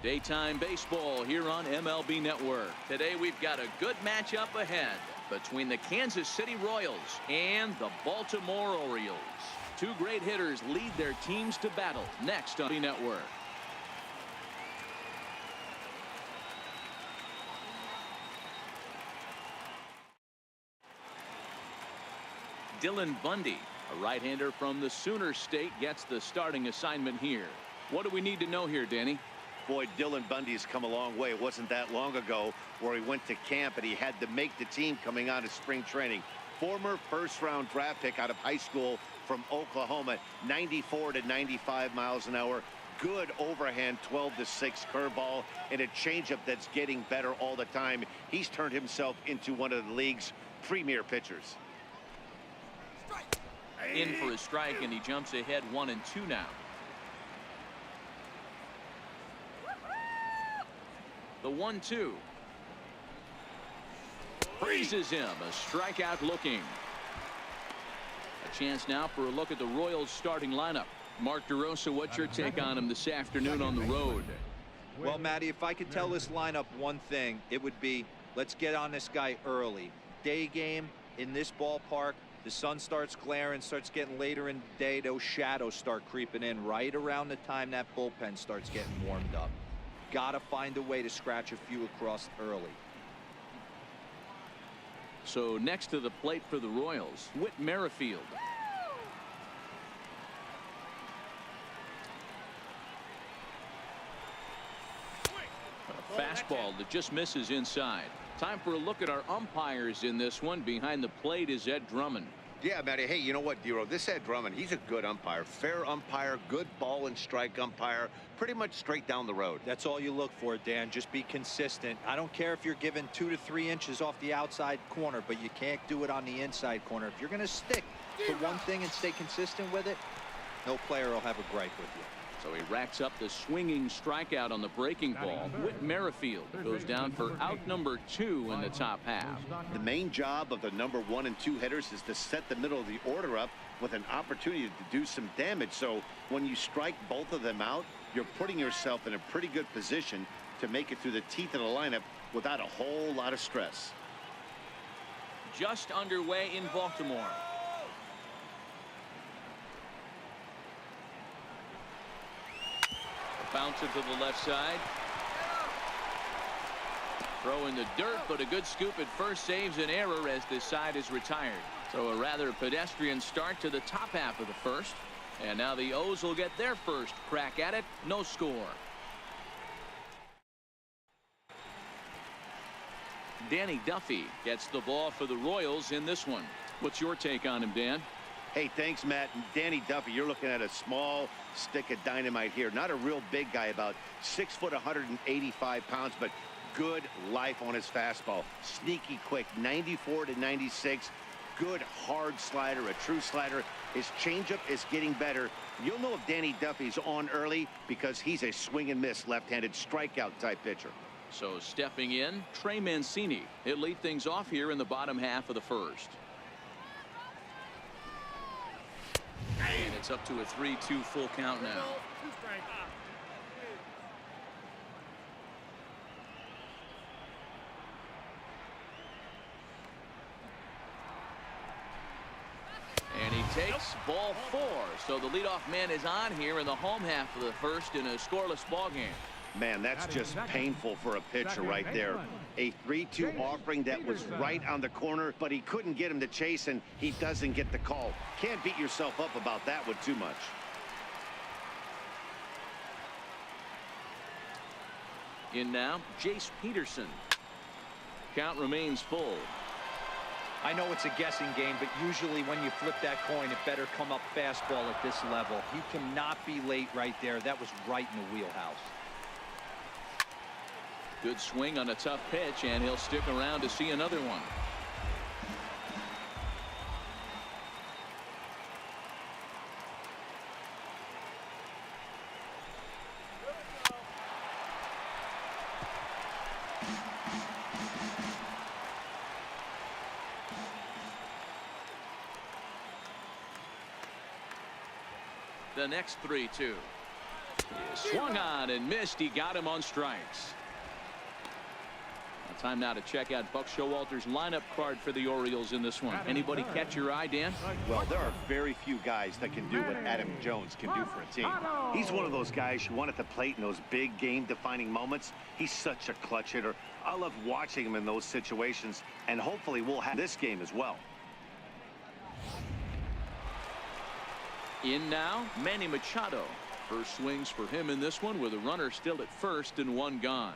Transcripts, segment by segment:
Daytime baseball here on MLB Network. Today we've got a good matchup ahead between the Kansas City Royals and the Baltimore Orioles. Two great hitters lead their teams to battle next on the network. Dylan Bundy, a right-hander from the Sooner State, gets the starting assignment here. What do we need to know here, Danny? Boy, Dylan Bundy's come a long way. It wasn't that long ago where he went to camp and he had to make the team coming out of spring training. Former first-round draft pick out of high school from Oklahoma, 94 to 95 miles an hour. Good overhand 12-6 curveball and a changeup that's getting better all the time. He's turned himself into one of the league's premier pitchers. In for a strike, and he jumps ahead 1-2 now. The 1-2. Freezes him. A strikeout looking. A chance now for a look at the Royals starting lineup. Mark DeRosa, what's your take on him this afternoon on the road? Well, Matty, if I could tell this lineup one thing, it would be let's get on this guy early. Day game in this ballpark. The sun starts glaring, starts getting later in the day. Those shadows start creeping in right around the time that bullpen starts getting warmed up. Got to find a way to scratch a few across early. So next to the plate for the Royals, Whit Merrifield. A fastball that just misses inside. Time for a look at our umpires in this one. Behind the plate is Ed Drummond. Yeah, Matty. Hey, you know what, Dero? This Ed Drummond, he's a good umpire. Fair umpire, good ball and strike umpire. Pretty much straight down the road. That's all you look for, Dan. Just be consistent. I don't care if you're given 2 to 3 inches off the outside corner, but you can't do it on the inside corner. If you're going to stick to one thing and stay consistent with it, no player will have a gripe with you. So he racks up the swinging strikeout on the breaking ball. Whit Merrifield goes down for out number 2 in the top half. The main job of the number 1 and 2 hitters is to set the middle of the order up with an opportunity to do some damage. So when you strike both of them out, you're putting yourself in a pretty good position to make it through the teeth of the lineup without a whole lot of stress. Just underway in Baltimore. Bouncer to the left side. Throw in the dirt, but a good scoop at first saves an error as this side is retired. So a rather pedestrian start to the top half of the first. And now the O's will get their first crack at it. No score. Danny Duffy gets the ball for the Royals in this one. What's your take on him, Dan? Hey, thanks, Matt. And Danny Duffy, you're looking at a small stick of dynamite here. Not a real big guy, about 6 foot, 185 pounds, but good life on his fastball. Sneaky quick, 94 to 96. Good hard slider, a true slider. His changeup is getting better. You'll know if Danny Duffy's on early because he's a swing and miss left-handed strikeout type pitcher. So stepping in, TREY MANCINI. He'll lead things off here in the bottom half of the first. And it's up to a 3-2 full count now. And he takes ball 4. So the leadoff man is on here in the home half of the first in a scoreless ball game. Man, that's just painful for a pitcher right there. A 3-2 offering that was right on the corner, but he couldn't get him to chase, and he doesn't get the call. Can't beat yourself up about that one too much. In now, Jace Peterson. Count remains full. I know it's a guessing game, but usually when you flip that coin, it better come up fastball at this level. You cannot be late right there. That was right in the wheelhouse. Good swing on a tough pitch, and he'll stick around to see another one. The next 3-2. He swung on and missed. He got him on strikes. Time now to check out Buck Showalter's lineup card for the Orioles in this one. Anybody catch your eye, Dan? Well, there are very few guys that can do what Adam Jones can do for a team. He's one of those guys you want at the plate in those big game-defining moments. He's such a clutch hitter. I love watching him in those situations, and hopefully we'll have this game as well. In now, Manny Machado. First swings for him in this one with a runner still at first and one gone.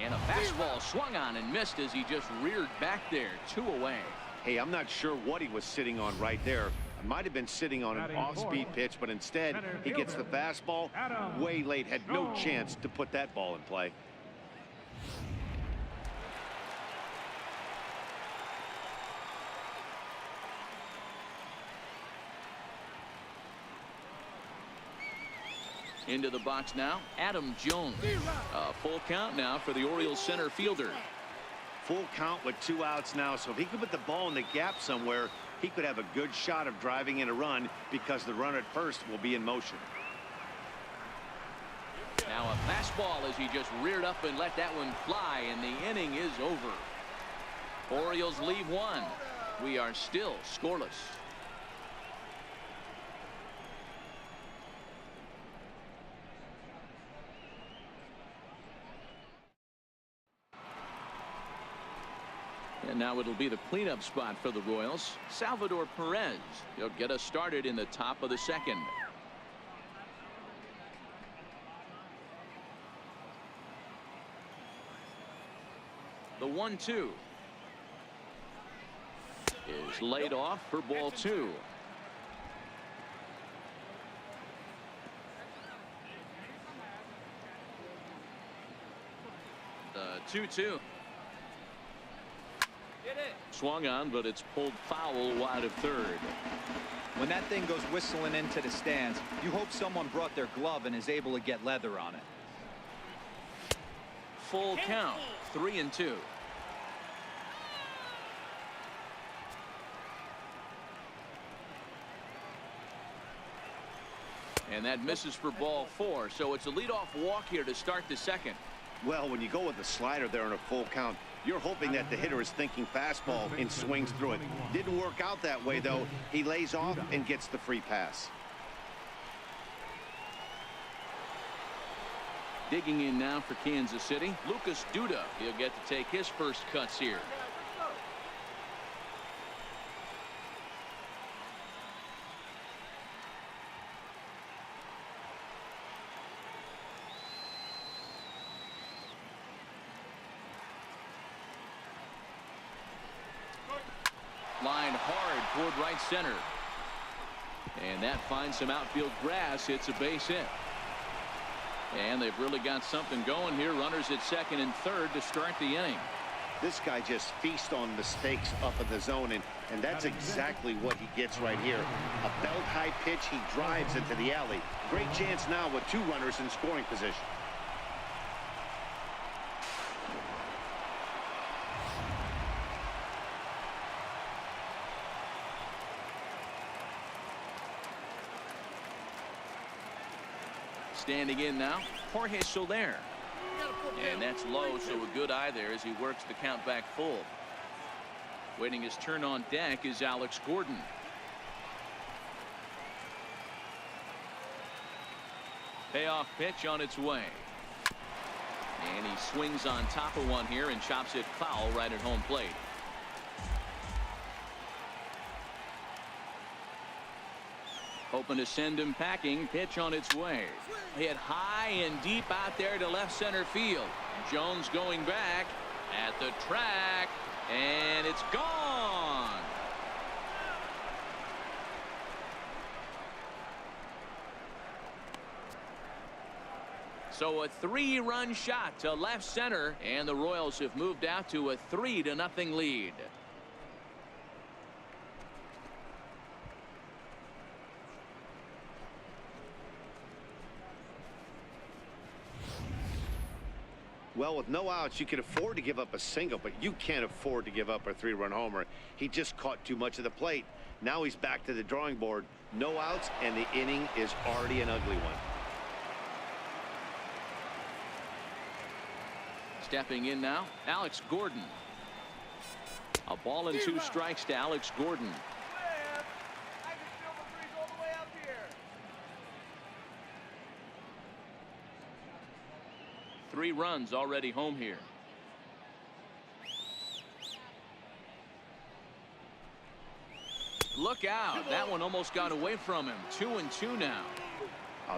And a fastball swung on and missed as he just reared back there. 2 away. Hey, I'm not sure what he was sitting on right there. It might have been sitting on an off-speed pitch, but instead he gets the fastball way late. Had no chance to put that ball in play. Into the box now, Adam Jones. A full count now for the Orioles center fielder. Full count with 2 outs now, so if he could put the ball in the gap somewhere, he could have a good shot of driving in a run because the runner at first will be in motion. Now a fastball as he just reared up and let that one fly, and the inning is over. Orioles leave 1. We are still scoreless. And now it'll be the cleanup spot for the Royals. Salvador Perez. He'll get us started in the top of the second. The 1-2 is laid off for ball 2. The 2-2. Swung on, but it's pulled foul wide of third. When that thing goes whistling into the stands, you hope someone brought their glove and is able to get leather on it. Full count, 3-2. And that misses for ball 4, so it's a leadoff walk here to start the second. Well, when you go with the slider there in a full count, you're hoping that the hitter is thinking fastball and swings through it. Didn't work out that way, though. He lays off and gets the free pass. Digging in now for Kansas City, Lucas Duda. He'll get to take his first cuts here. Line hard toward right center. And that finds some outfield grass. It's a base hit. And they've really got something going here. Runners at second and third to start the inning. This guy just feasts on mistakes up in the zone, and that's exactly what he gets right here. A belt-high pitch, he drives into the alley. Great chance now with 2 runners in scoring position. Standing in now, Jorge Soler. And that's low, so a good eye there as he works the count back full. Waiting his turn on deck is Alex Gordon. Payoff pitch on its way. And he swings on top of one here and chops it foul right at home plate. Hoping to send him packing. Pitch on its way. Hit high and deep out there to left center field. Jones going back at the track, and it's gone. So a 3-run shot to left center, and the Royals have moved out to a 3-0 lead. Well, with no outs, you can afford to give up a single, but you can't afford to give up a 3-run homer. He just caught too much of the plate. Now he's back to the drawing board. No outs, and the inning is already an ugly one. Stepping in now, Alex Gordon. A ball and 2 strikes to Alex Gordon. 3 runs already home here. Look out. That one almost got away from him. 2-2 now.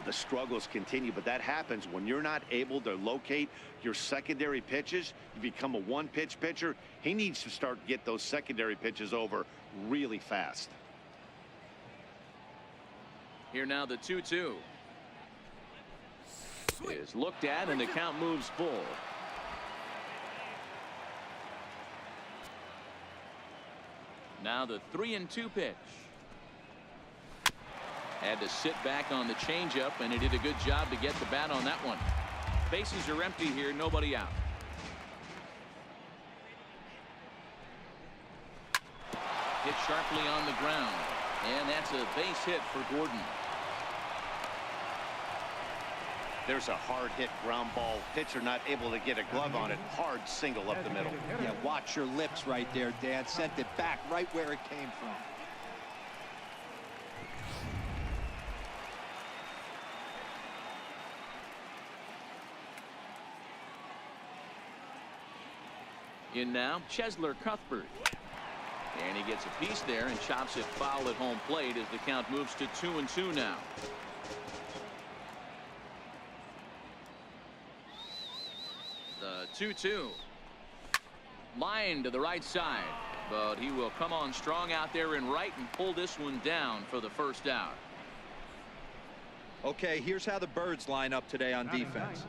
The struggles continue, but that happens when you're not able to locate your secondary pitches. You become a 1-pitch pitcher. He needs to start to get those secondary pitches over really fast. Here now the 2-2 is looked at, and the count moves full. Now the 3-2 pitch. Had to sit back on the changeup, and he did a good job to get the bat on that one. Bases are empty here, nobody out. Hit sharply on the ground, and that's a base hit for Gordon. There's a hard hit ground ball. Pitcher not able to get a glove on it. Hard single up the middle. Yeah, watch your lips right there, Dan. Sent it back right where it came from. In now, Chesler Cuthbert. And he gets a piece there and chops it foul at home plate as the count moves to 2-2 now. The 2-2. Line to the right side, but he will come on strong out there in right and pull this one down for the first out. Okay, here's how the Birds line up today on defense.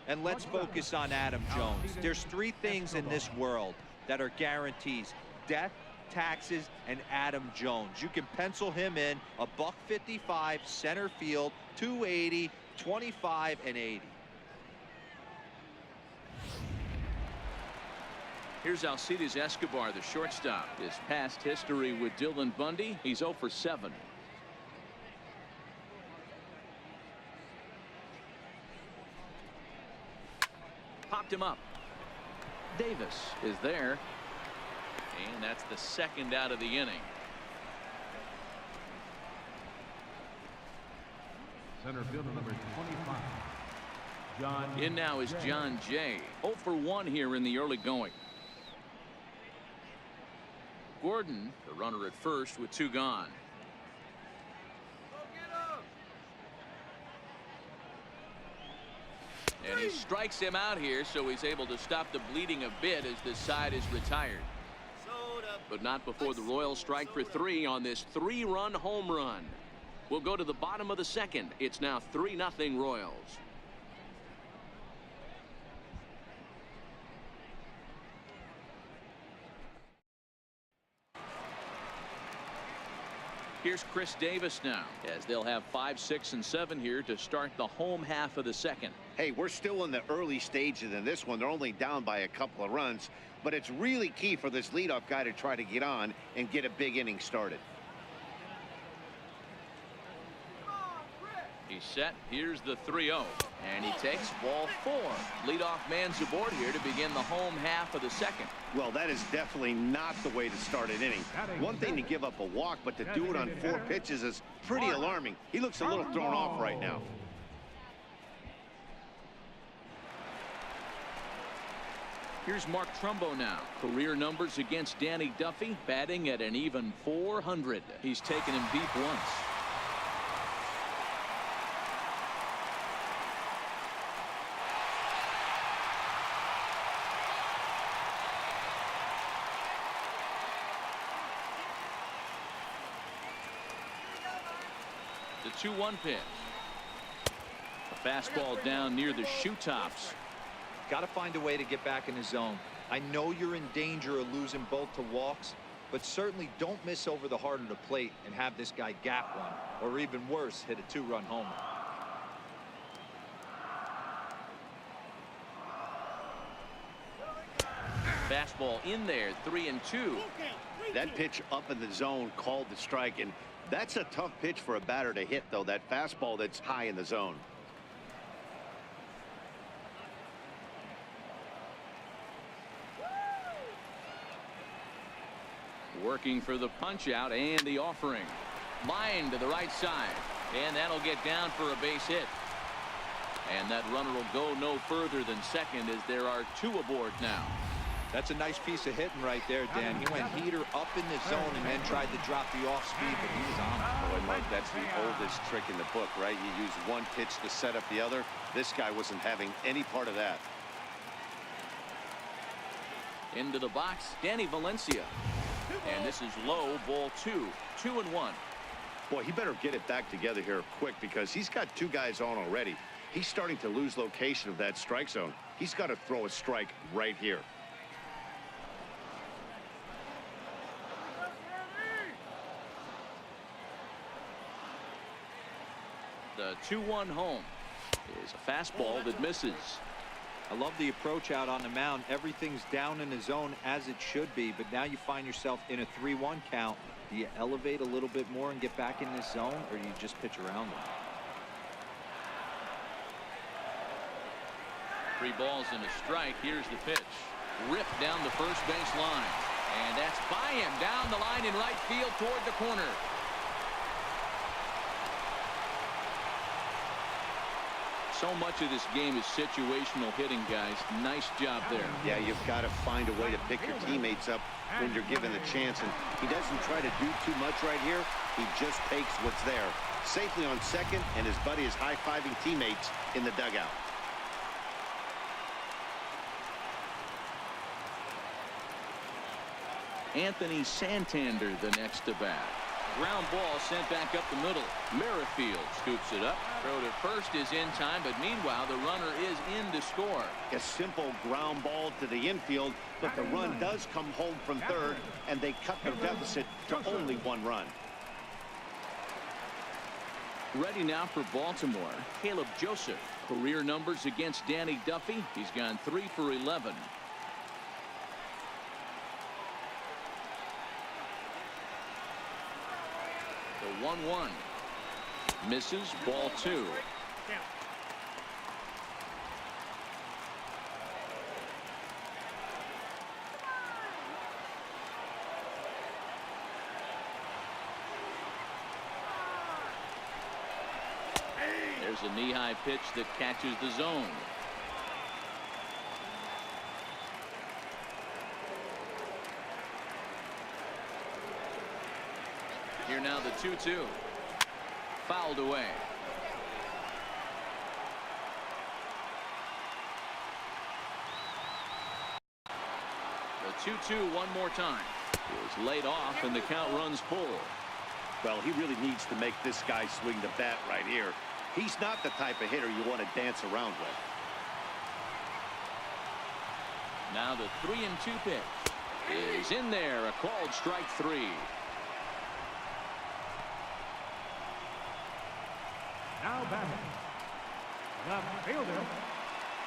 And let's focus on Adam Jones. There's 3 things in this world that are guarantees: death, taxes, and Adam Jones. You can pencil him in a $155 center field, 280, 25, and 80. Here's Alcides Escobar, the shortstop. His past history with Dylan Bundy, he's 0 for 7. Popped him up. Davis is there, and that's the 2nd out of the inning. Center fielder number 25, John. In now is John Jay. 0 for 1 here in the early going. Gordon, the runner at first with 2 gone. And he strikes him out here, so he's able to stop the bleeding a bit as this side is retired. But not before the Royals strike for 3 on this 3-run home run. We'll go to the bottom of the 2nd. It's now 3-0 Royals. Here's Chris Davis now, as they'll have 5, 6, and 7 here to start the home half of the 2nd. Hey, we're still in the early stages in this one. They're only down by a couple of runs, but it's really key for this leadoff guy to try to get on and get a big inning started. He's set. Here's the 3-0, and he takes ball 4. Leadoff man's aboard here to begin the home half of the 2nd. Well, that is definitely not the way to start an inning. One thing to give up a walk, but to do it on 4 pitches is pretty alarming. He looks a little thrown off right now. Here's Mark Trumbo now. Career numbers against Danny Duffy, batting at an even .400. He's taken him deep once. The 2-1 pitch. Fastball down near the shoe tops. Got to find a way to get back in the zone. I know you're in danger of losing both to walks, but certainly don't miss over the heart of the plate and have this guy gap one, or even worse, hit a 2-run homer. Fastball in there, 3-2. That pitch up in the zone called the strike, and that's a tough pitch for a batter to hit, though, that fastball that's high in the zone. Working for the punch out and the offering. Line to the right side, and that'll get down for a base hit. And that runner will go no further than second as there are 2 aboard now. That's a nice piece of hitting right there, Dan. He went heater up in the zone and then tried to drop the off speed, but he was on it. Boy, Mike, that's the oldest trick in the book, right? You use one pitch to set up the other. This guy wasn't having any part of that. Into the box, Danny Valencia. And this is low, ball 2. 2-1. Boy, he better get it back together here quick because he's got 2 guys on already. He's starting to lose location of that strike zone. He's got to throw a strike right here. The 2-1 home is a fastball that misses. I love the approach out on the mound. Everything's down in the zone as it should be, but now you find yourself in a 3-1 count. Do you elevate a little bit more and get back in this zone, or do you just pitch around them? 3 balls and a strike. Here's the pitch. Ripped down the first base line. And that's by him down the line in right field toward the corner. So much of this game is situational hitting, guys. Nice job there. Yeah, you've got to find a way to pick your teammates up when you're given the chance. And he doesn't try to do too much right here. He just takes what's there. Safely on second, and his buddy is high-fiving teammates in the dugout. Anthony Santander the next to bat. Ground ball sent back up the middle. Merrifield scoops it up. Throw to first is in time, but meanwhile the runner is in to score. A simple ground ball to the infield, but the run does come home from third, and they cut their deficit to only 1 run. Ready now for Baltimore, Caleb Joseph. Career numbers against Danny Duffy. He's gone 3 for 11. The 1-1 misses, ball 2. There's a knee-high pitch that catches the zone. Here now the 2-2. Fouled away. The 2-2 one more time. Is laid off and the count runs full. Well, he really needs to make this guy swing the bat right here. He's not the type of hitter you want to dance around with. Now the 3-2 pitch is in there. A called strike 3. Now batting, left fielder.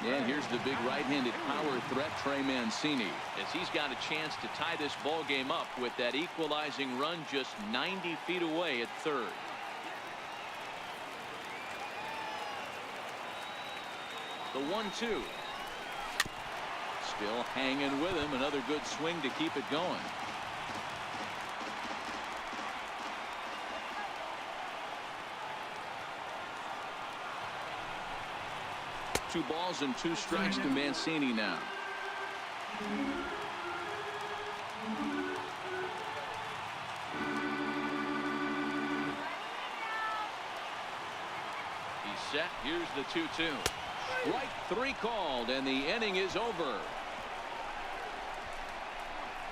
And here's the big right-handed power threat, Trey Mancini, as he's got a chance to tie this ball game up with that equalizing run just 90 feet away at third. The 1-2. Still hanging with him. Another good swing to keep it going. Two balls and 2 strikes to Mancini now. He's set. Here's the 2-2. Strike 3 called, and the inning is over.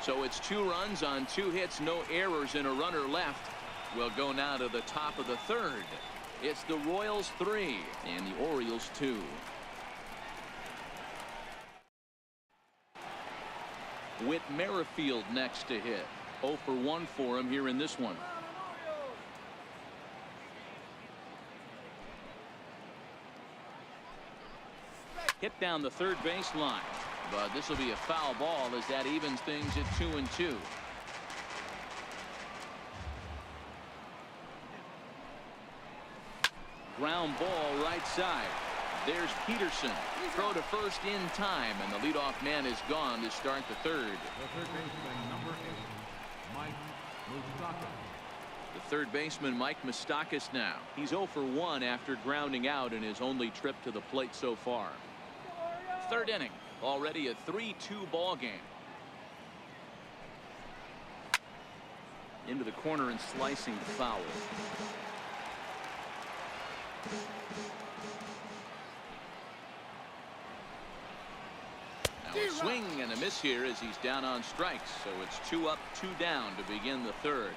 So it's 2 runs on 2 hits, no errors, and a runner left. We'll go now to the top of the third. It's the Royals 3 and the Orioles 2. Whit Merrifield next to hit. 0 for 1 for him here in this one. Hit down the third baseline, but this will be a foul ball as that evens things at 2-2. Ground ball right side. There's Peterson. Throw to first in time, and the leadoff man is gone to start the third. The third baseman, number 8, Mike Moustakas. The third baseman, Mike Moustakas, now. He's 0 for 1 after grounding out in his only trip to the plate so far. Third inning, already a 3-2 ball game. Into the corner and slicing foul. Now a swing and a miss here as he's down on strikes, so it's 2 up, 2 down to begin the third.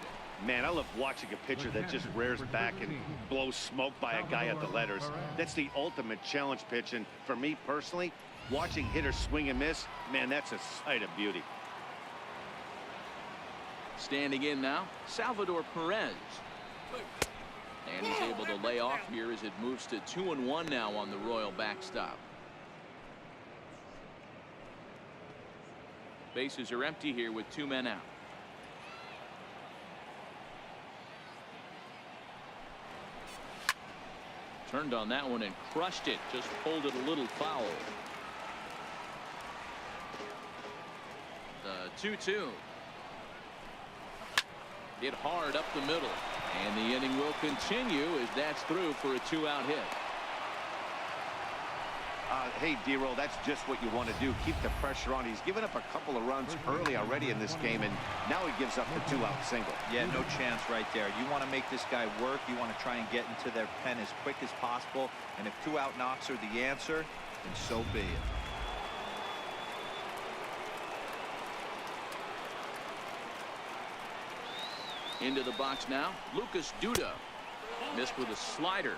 Man, I love watching a pitcher that just rears back and blows smoke by a guy at the letters. That's the ultimate challenge pitch, and for me personally, watching hitters swing and miss, man, that's a sight of beauty. Standing in now, Salvador Perez. And he's able to lay off here as it moves to 2-1 now on the Royal backstop. Bases are empty here with 2 men out. Turned on that one and crushed it. Just pulled it a little foul. The 2-2. Hit hard up the middle. And the inning will continue as that's through for a 2-out hit. Hey, D-Roll, that's just what you want to do. Keep the pressure on. He's given up a couple of runs early already in this game, and now he gives up the 2-out single. Yeah, no chance right there. You want to make this guy work. You want to try and get into their pen as quick as possible. And if 2-out knocks are the answer, then so be it. Into the box now, Lucas Duda. Missed with a slider.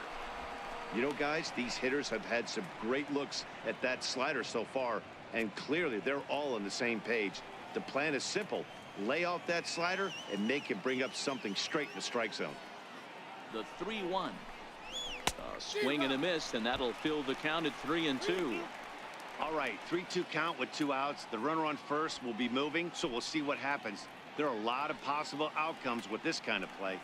You know, guys, these hitters have had some great looks at that slider so far, and clearly they're all on the same page. The plan is simple. Lay off that slider and make him bring up something straight in the strike zone. The 3-1. A swing and a miss, and that'll fill the count at 3-2. All right, 3-2 count with 2 outs. The runner on first will be moving, so we'll see what happens. There are a lot of possible outcomes with this kind of play.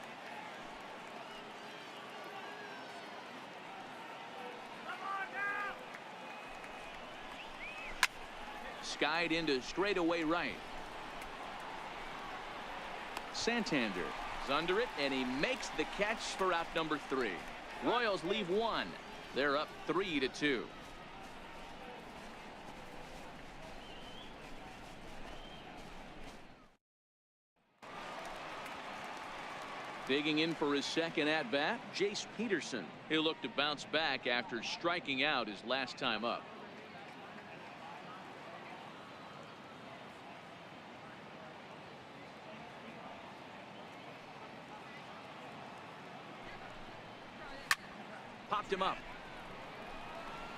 Skied into straightaway right. Santander is under it, and he makes the catch for out number 3. Royals leave 1. They're up 3-2. Digging in for his second at-bat, Jace Peterson. He'll look to bounce back after striking out his last time up. Popped him up.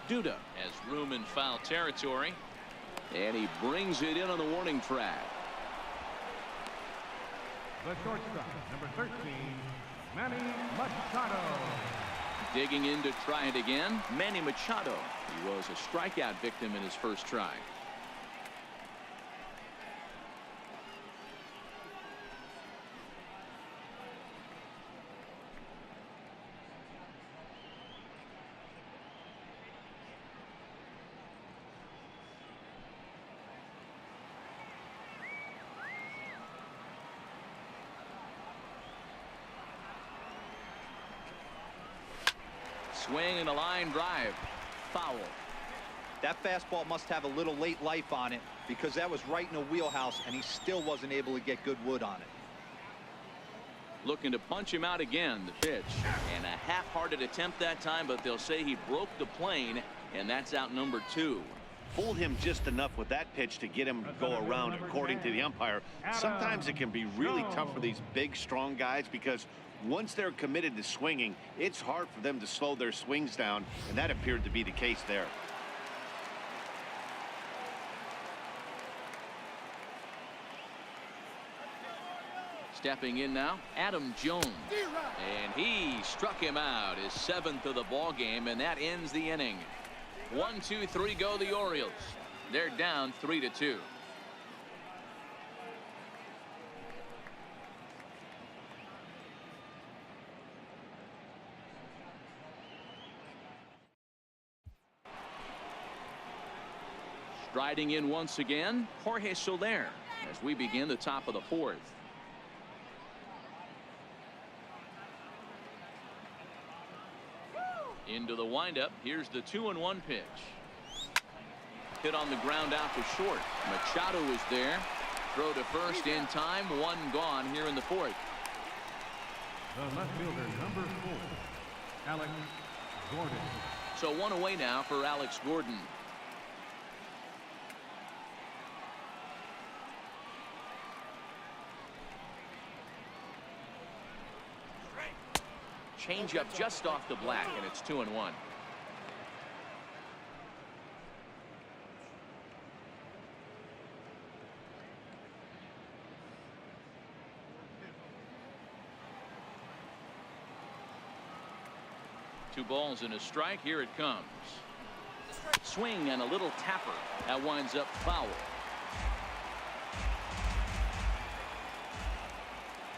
Duda has room in foul territory, and he brings it in on the warning track. The shortstop, number 13, Manny Machado. Digging in to try it again, Manny Machado. He was a strikeout victim in his first try. Swing and a line drive. Foul. That fastball must have a little late life on it, because that was right in the wheelhouse, and he still wasn't able to get good wood on it. Looking to punch him out again. The pitch. And a half-hearted attempt that time, but they'll say he broke the plane, and that's out number 2. Fooled him just enough with that pitch to get him to go around, according to the umpire. Sometimes it can be really tough for these big, strong guys, because Once they're committed to swinging, it's hard for them to slow their swings down, and that appeared to be the case there. Stepping in now, Adam Jones. And he struck him out, his 7th of the ball game, and that ends the inning. 1, 2, 3 go the Orioles. They're down 3-2. Striding in once again, Jorge Soler, as we begin the top of the 4th. Into the windup. Here's the 2-1 pitch. Hit on the ground out to short. Machado is there. Throw to first in time. 1 gone here in the 4th. The left fielder, number 4, Alex Gordon. So 1 away now for Alex Gordon. Change up just off the black, and it's 2-1. Two balls and a strike. Here it comes. Swing and a little tapper. That winds up foul.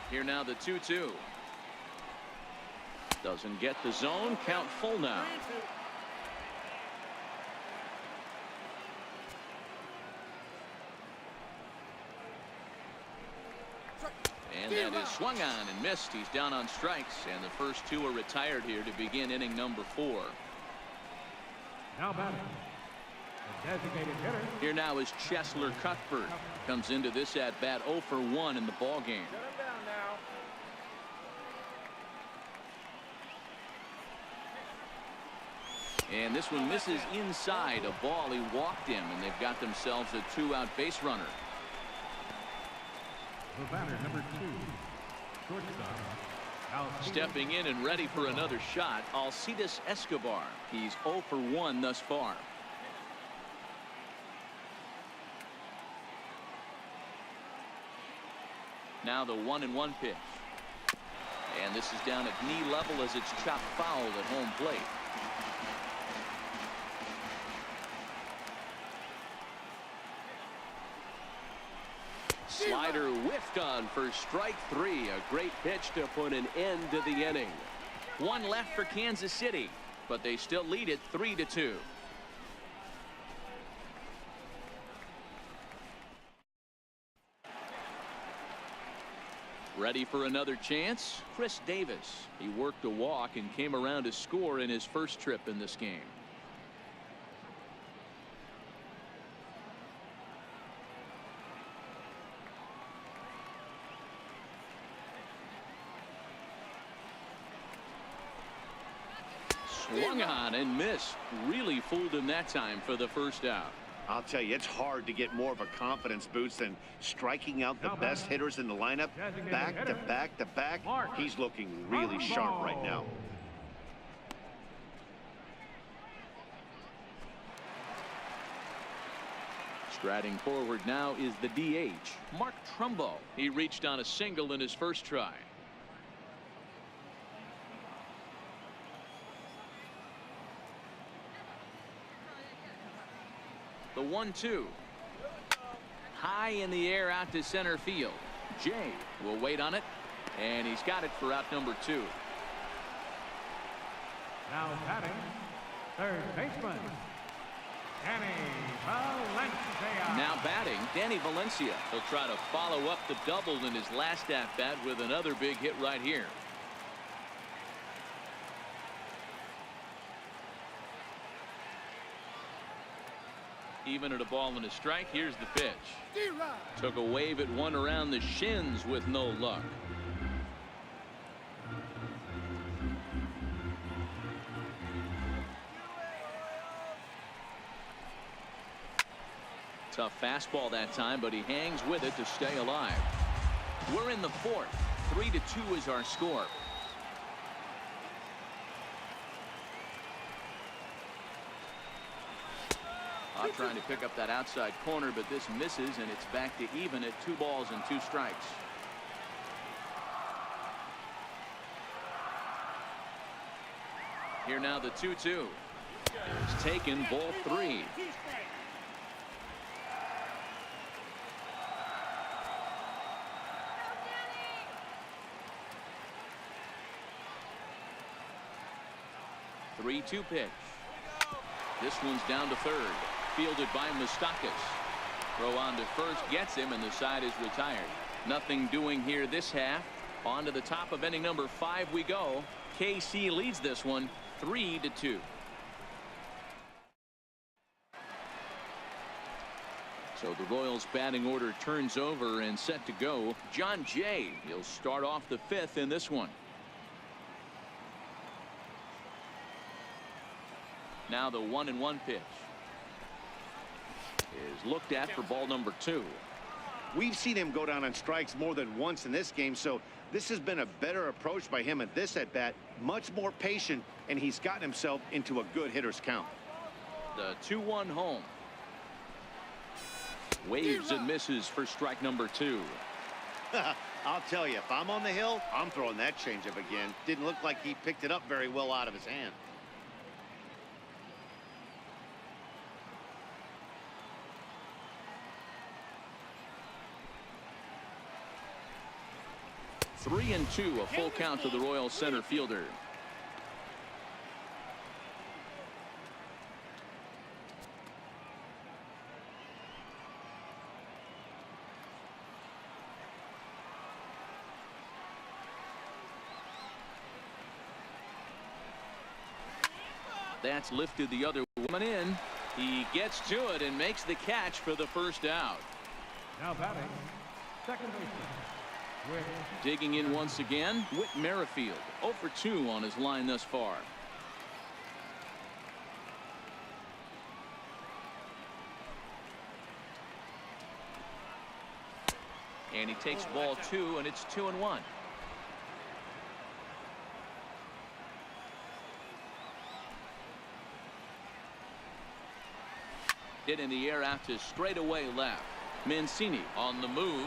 Here now the 2-2. Doesn't get the zone. Count full now. And that is swung on and missed. He's down on strikes, and the first 2 are retired here to begin inning number 4. Now batting, the designated hitter. Here now is Cheslor Cuthbert. Comes into this at bat 0 for 1 in the ball game. And this one misses inside a ball. He walked him, and they've got themselves a 2-out base runner. The batter, number 2, shortstop. Stepping in and ready for another shot, Alcides Escobar. He's 0 for 1 thus far. Now the 1-1 pitch. And this is down at knee level as it's chopped foul at home plate. Slider whiffed on for strike 3. A great pitch to put an end to the inning. 1 left for Kansas City, but they still lead it 3-2. Ready for another chance? Chris Davis. He worked a walk and came around to score in his first trip in this game. Swung on and missed. Really fooled him that time for the first out. I'll tell you, it's hard to get more of a confidence boost than striking out the best hitters in the lineup back to back to back. He's looking really sharp right now. Striding forward now is the DH, Mark Trumbo. He reached on a single in his first try. The 1-2. High in the air out to center field. Jay will wait on it, and he's got it for out number 2. Now batting, third baseman, Danny Valencia. Now batting, Danny Valencia. He'll try to follow up the double in his last at-bat with another big hit right here. Even at a ball and a strike. Here's the pitch. Took a wave at one around the shins with no luck. Tough fastball that time, but he hangs with it to stay alive. We're in the 4th. 3-2 is our score. I'm trying to pick up that outside corner, but this misses, and it's back to even at 2 balls and 2 strikes. Here now the 2-2. It's taken, ball 3. Three-two pitch. This one's down to third. Fielded by Moustakas. Throw on to first gets him, and the side is retired. Nothing doing here this half. On to the top of inning number 5 we go. KC leads this one 3-2. So the Royals batting order turns over and set to go. John Jay, he'll start off the 5th in this one. Now the 1-1 pitch is looked at for ball number 2. We've seen him go down on strikes more than once in this game, so this has been a better approach by him at this at bat. Much more patient, and he's gotten himself into a good hitter's count. The 2-1 home. Waves and misses for strike number 2. I'll tell you, if I'm on the hill, I'm throwing that changeup again. Didn't look like he picked it up very well out of his hand. Three and 2, a full count to the Royals center fielder. That's lifted the other woman in. He gets to it and makes the catch for the first out. Now batting, second baseman. Digging in once again, Whit Merrifield, 0 for 2 on his line thus far. And he takes ball 2, and it's 2-1. Hit in the air out to straightaway left. Mancini on the move.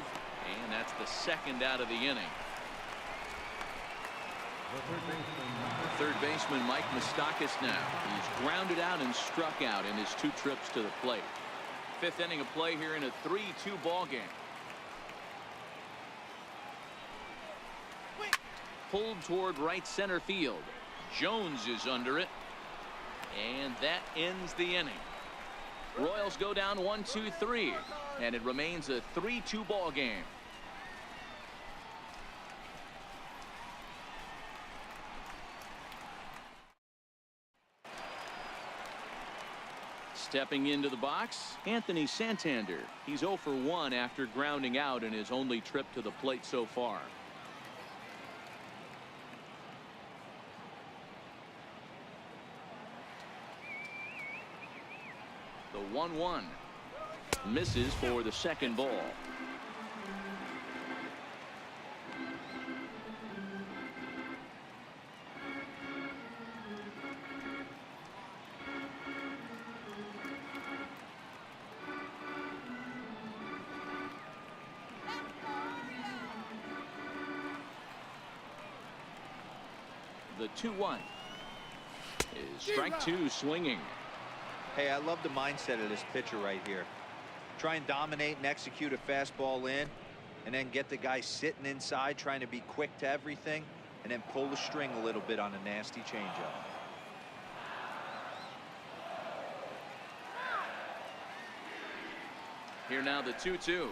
And that's the second out of the inning. Third baseman Mike Moustakas now. He's grounded out and struck out in his 2 trips to the plate. 5th inning of play here in a 3-2 ball game. Pulled toward right center field. Jones is under it. And that ends the inning. Royals go down 1-2-3. And it remains a 3-2 ball game. Stepping into the box, Anthony Santander. He's 0 for 1 after grounding out in his only trip to the plate so far. The 1-1 misses for the second ball. The 2-1 is strike 2 swinging. Hey, I love the mindset of this pitcher right here. Try and dominate and execute a fastball in, and then get the guy sitting inside trying to be quick to everything, and then pull the string a little bit on a nasty changeup. Here now the 2-2 is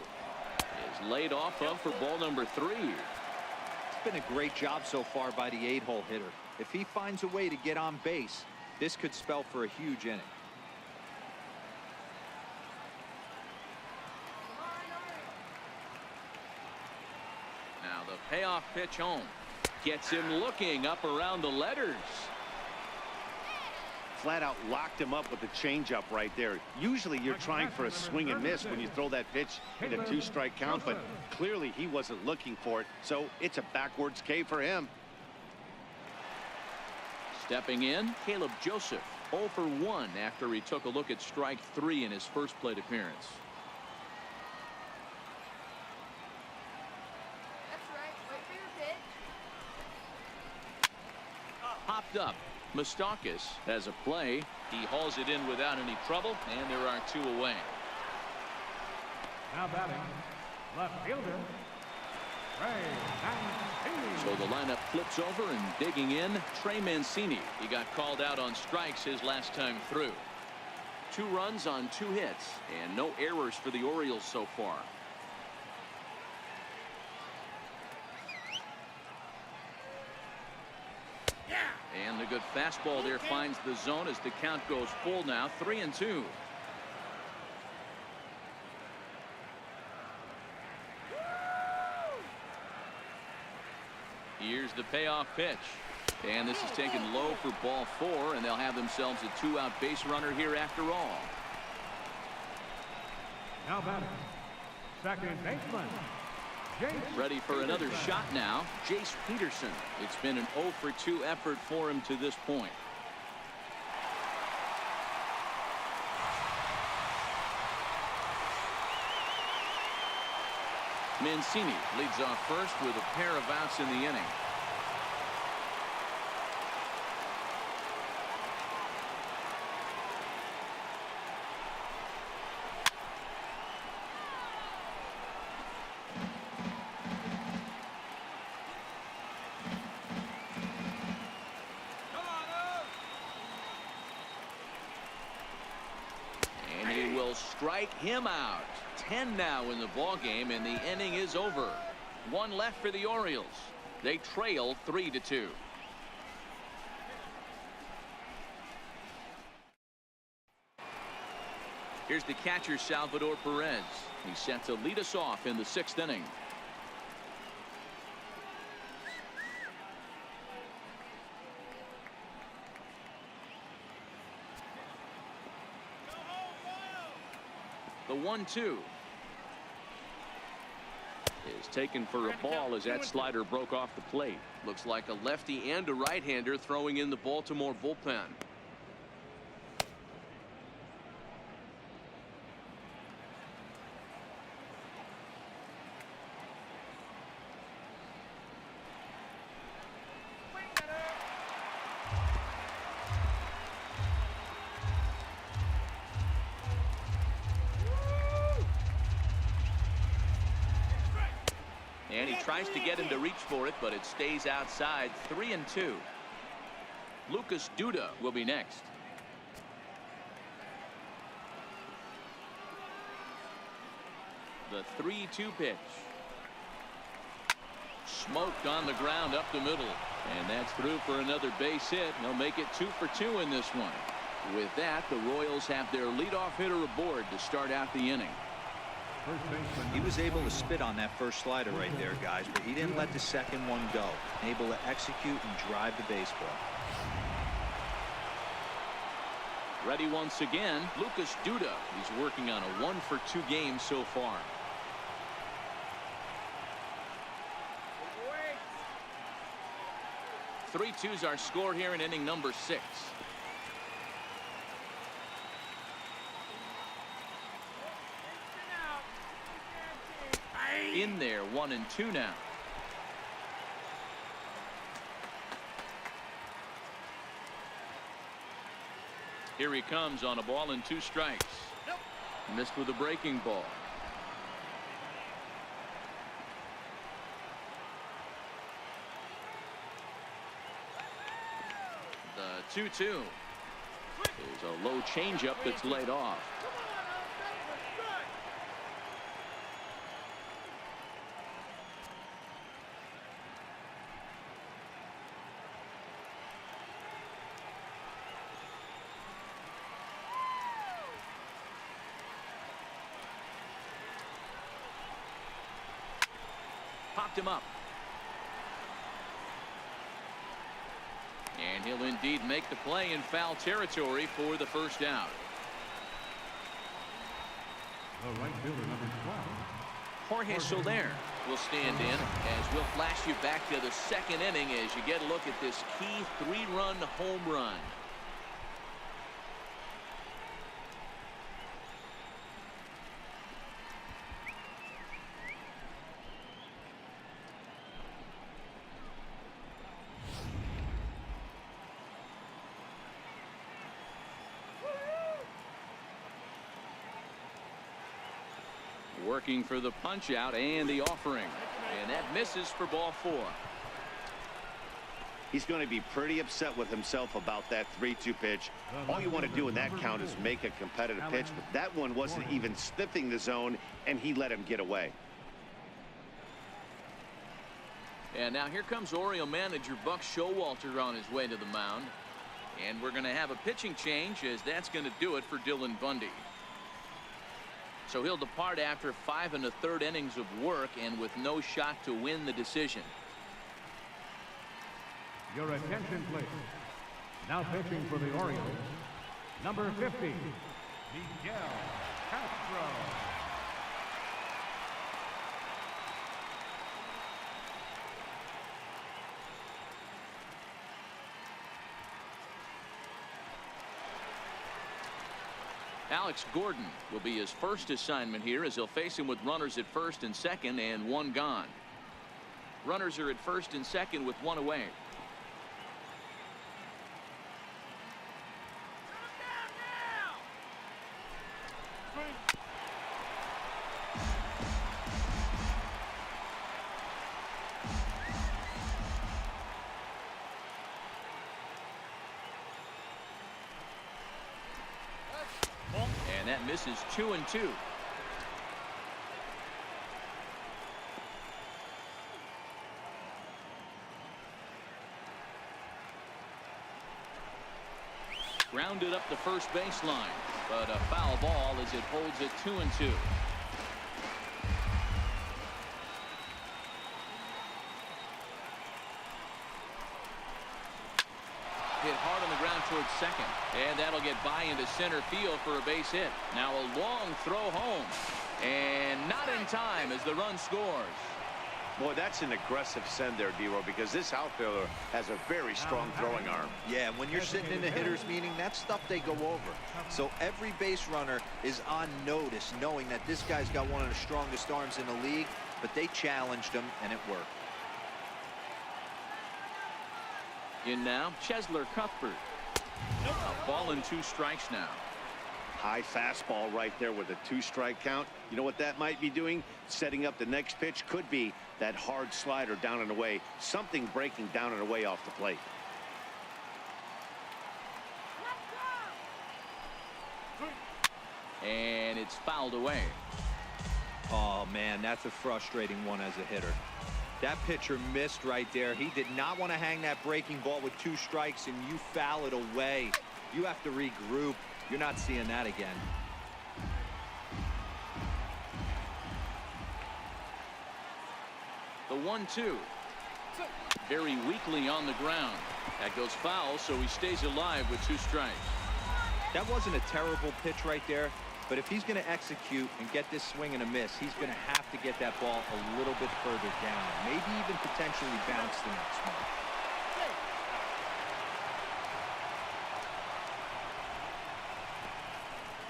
laid off of for ball number 3. It's been a great job so far by the 8-hole hitter. If he finds a way to get on base, this could spell for a huge inning. Now the payoff pitch home. Gets him looking up around the letters. Flat out locked him up with the changeup right there. Usually you're trying for a swing and miss when you throw that pitch in a 2-strike count, but clearly he wasn't looking for it, so it's a backwards K for him. Stepping in, Caleb Joseph. 0 for 1 after he took a look at strike 3 in his first plate appearance. That's right. Wait for your pitch. Popped up. Moustakas has a play. He hauls it in without any trouble, and there are 2 away. Now batting, left fielder, TREY. So the lineup flips over, and digging in, TREY MANCINI. He got called out on strikes his last time through. 2 runs on 2 hits, and no errors for the Orioles so far. And the good fastball there finds the zone as the count goes full now, 3-2. Here's the payoff pitch. And this is taken low for ball 4, and they'll have themselves a 2-out base runner here after all. Now batting, second baseman, Ready for another shot now, Jace Peterson. It's been an 0 for 2 effort for him to this point. Mancini leads off first with a pair of outs in the inning. And he will strike him out. 10 now in the ball game, and the inning is over. 1 left for the Orioles. They trail 3-2. Here's the catcher, Salvador Perez. He's set to lead us off in the 6th inning. The 1-2 is taken for a ball as that slider broke off the plate. Looks like a lefty and a right-hander throwing in the Baltimore bullpen. And he tries to get him to reach for it, but it stays outside. 3-2. Lucas Duda will be next. The 3-2 pitch. Smoked on the ground up the middle. And that's through for another base hit. They'll make it 2 for 2 in this one. With that, the Royals have their leadoff hitter aboard to start out the inning. He was able to spit on that first slider right there, guys, but he didn't let the second one go. Able to execute and drive the baseball. Ready once again, Lucas Duda. He's working on a 1 for 2 game so far. Three twos our score here in inning number 6. In there, 1-2 now. Here he comes on a ball and 2 strikes. Missed with a breaking ball. The 2-2 is a low changeup that's laid off. Popped him up. And he'll indeed make the play in foul territory for the first out. the right fielder, number 12. Jorge Soler will stand in as we'll flash you back to the 2nd inning as you get a look at this key 3-run home run. Working for the punch out and the offering. And that misses for ball 4. He's going to be pretty upset with himself about that 3-2 pitch. All you want to do in that count is make a competitive pitch, but that one wasn't even sniffing the zone, and he let him get away. And now here comes Oriole manager Buck Showalter on his way to the mound. And we're going to have a pitching change, as that's going to do it for Dylan Bundy. So he'll depart after 5 1/3 innings of work and with no shot to win the decision. Your attention, please. Now pitching for the Orioles, number 50, Miguel Castro. Alex Gordon will be his first assignment here, as he'll face him with runners at first and second and 1 gone. Runners are at first and second with 1 away. And that misses 2-2. Grounded up the first baseline, but a foul ball as it holds it 2-2. Hit hard on the ground towards second, and that'll get by into center field for a base hit. Now a long throw home, and not in time as the run scores. Boy, that's an aggressive send there, D-Row, because this outfielder has a very strong throwing arm. Yeah, when you're sitting in a hitter's meeting, that's stuff they go over. So every base runner is on notice, knowing that this guy's got one of the strongest arms in the league, but they challenged him, and it worked. In now, Chesler Cuthbert. A ball and 2 strikes now. High fastball right there with a 2-strike count. You know what that might be doing? Setting up the next pitch. Could be that hard slider down and away. Something breaking down and away off the plate. And it's fouled away. Oh, man, that's a frustrating one as a hitter. That pitcher missed right there. He did not want to hang that breaking ball with 2 strikes, and you foul it away. You have to regroup. You're not seeing that again. The 1-2. Very weakly on the ground. That goes foul, so he stays alive with 2 strikes. That wasn't a terrible pitch right there, but if he's going to execute and get this swing and a miss, he's going to have to get that ball a little bit further down, maybe even potentially bounce the next one.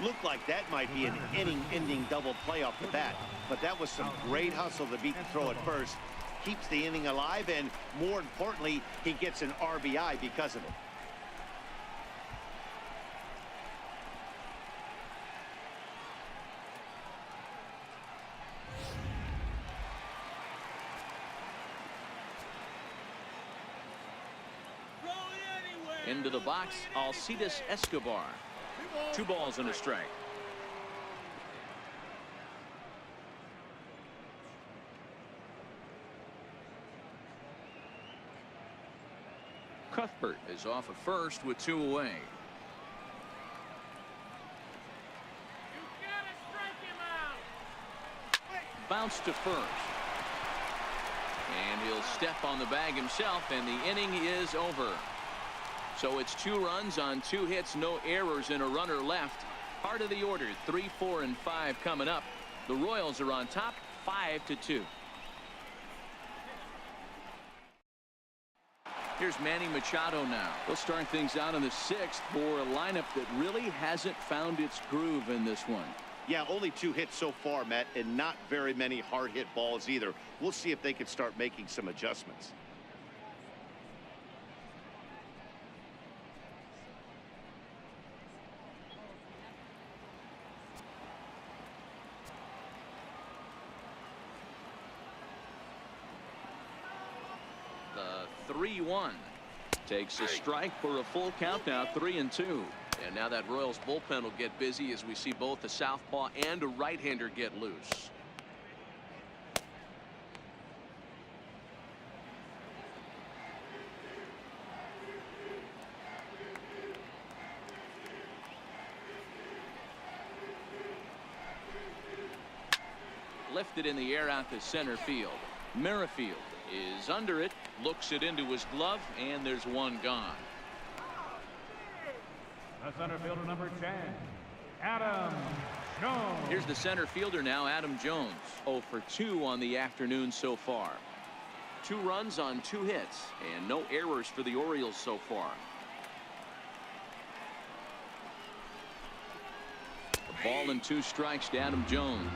Looked like that might be an inning-ending double play off the bat, but that was some great hustle to beat the throw at first. Keeps the inning alive, and more importantly, he gets an RBI because of it. Into the box, Alcides Escobar. 2 balls and a strike. Cuthbert is off at first with 2 away. Bounce to first. And he'll step on the bag himself, and the inning is over. So it's 2 runs on 2 hits, no errors, and a runner left. Part of the order, 3, 4, and 5 coming up. The Royals are on top, 5-2. Here's Manny Machado now. They'll start things out in the 6th for a lineup that really hasn't found its groove in this one. Yeah, only 2 hits so far, Matt, and not very many hard hit balls either. We'll see if they can start making some adjustments. 3-1. Takes a strike for a full count now, 3-2. And now that Royals bullpen will get busy as we see both a southpaw and a right-hander get loose. Lifted in the air out to center field. Merrifield is under it, looks it into his glove, and there's one gone. The center fielder, number 10, Adam Jones. Here's the center fielder now, Adam Jones. 0 for 2 on the afternoon so far. 2 runs on 2 hits, and no errors for the Orioles so far. A ball and 2 strikes to Adam Jones.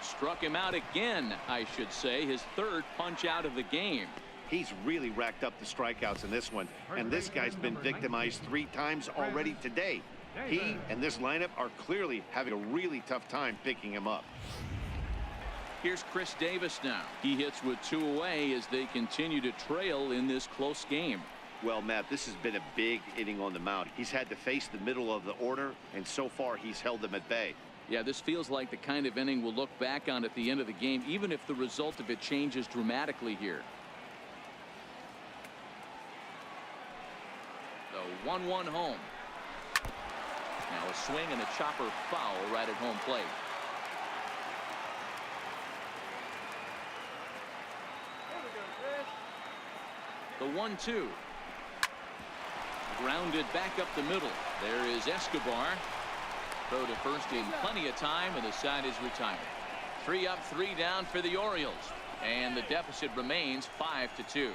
Struck him out again, I should say. His 3rd punch out of the game. He's really racked up the strikeouts in this one, and this guy's been victimized 3 times already today. He and this lineup are clearly having a really tough time picking him up. Here's Chris Davis now. He hits with 2 away as they continue to trail in this close game. Well, Matt, this has been a big inning on the mound. He's had to face the middle of the order, and so far he's held them at bay. Yeah, this feels like the kind of inning we'll look back on at the end of the game, even if the result of it changes dramatically here. The 1-1 home. Now a swing and a chopper foul right at home plate. The 1-2. Grounded back up the middle. There is Escobar. Throw to first in plenty of time, and the side is retired. 3 up, 3 down for the Orioles, and the deficit remains 5-2.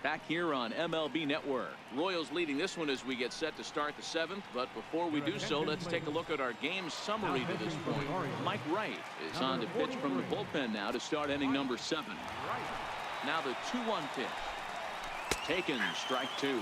Back here on MLB Network. Royals leading this one as we get set to start the 7th. But before we do so, let's take a look at our game summary to this point. Mike Wright is on to pitch from the bullpen now to start inning number 7. Now the 2-1 pitch. Taken, strike 2.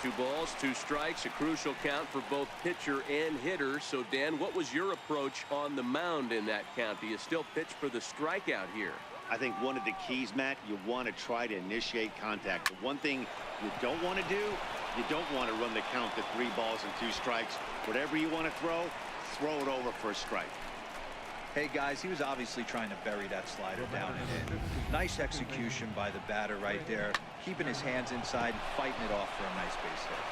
2 balls, 2 strikes, a crucial count for both pitcher and hitter. So, Dan, what was your approach on the mound in that count? Do you still pitch for the strikeout here? I think one of the keys, Matt, you want to try to initiate contact. The one thing you don't want to do, you don't want to run the count to 3 balls and 2 strikes. Whatever you want to throw it over for a strike. Hey, guys, he was obviously trying to bury that slider down and in. Nice execution by the batter right there, keeping his hands inside and fighting it off for a nice base hit.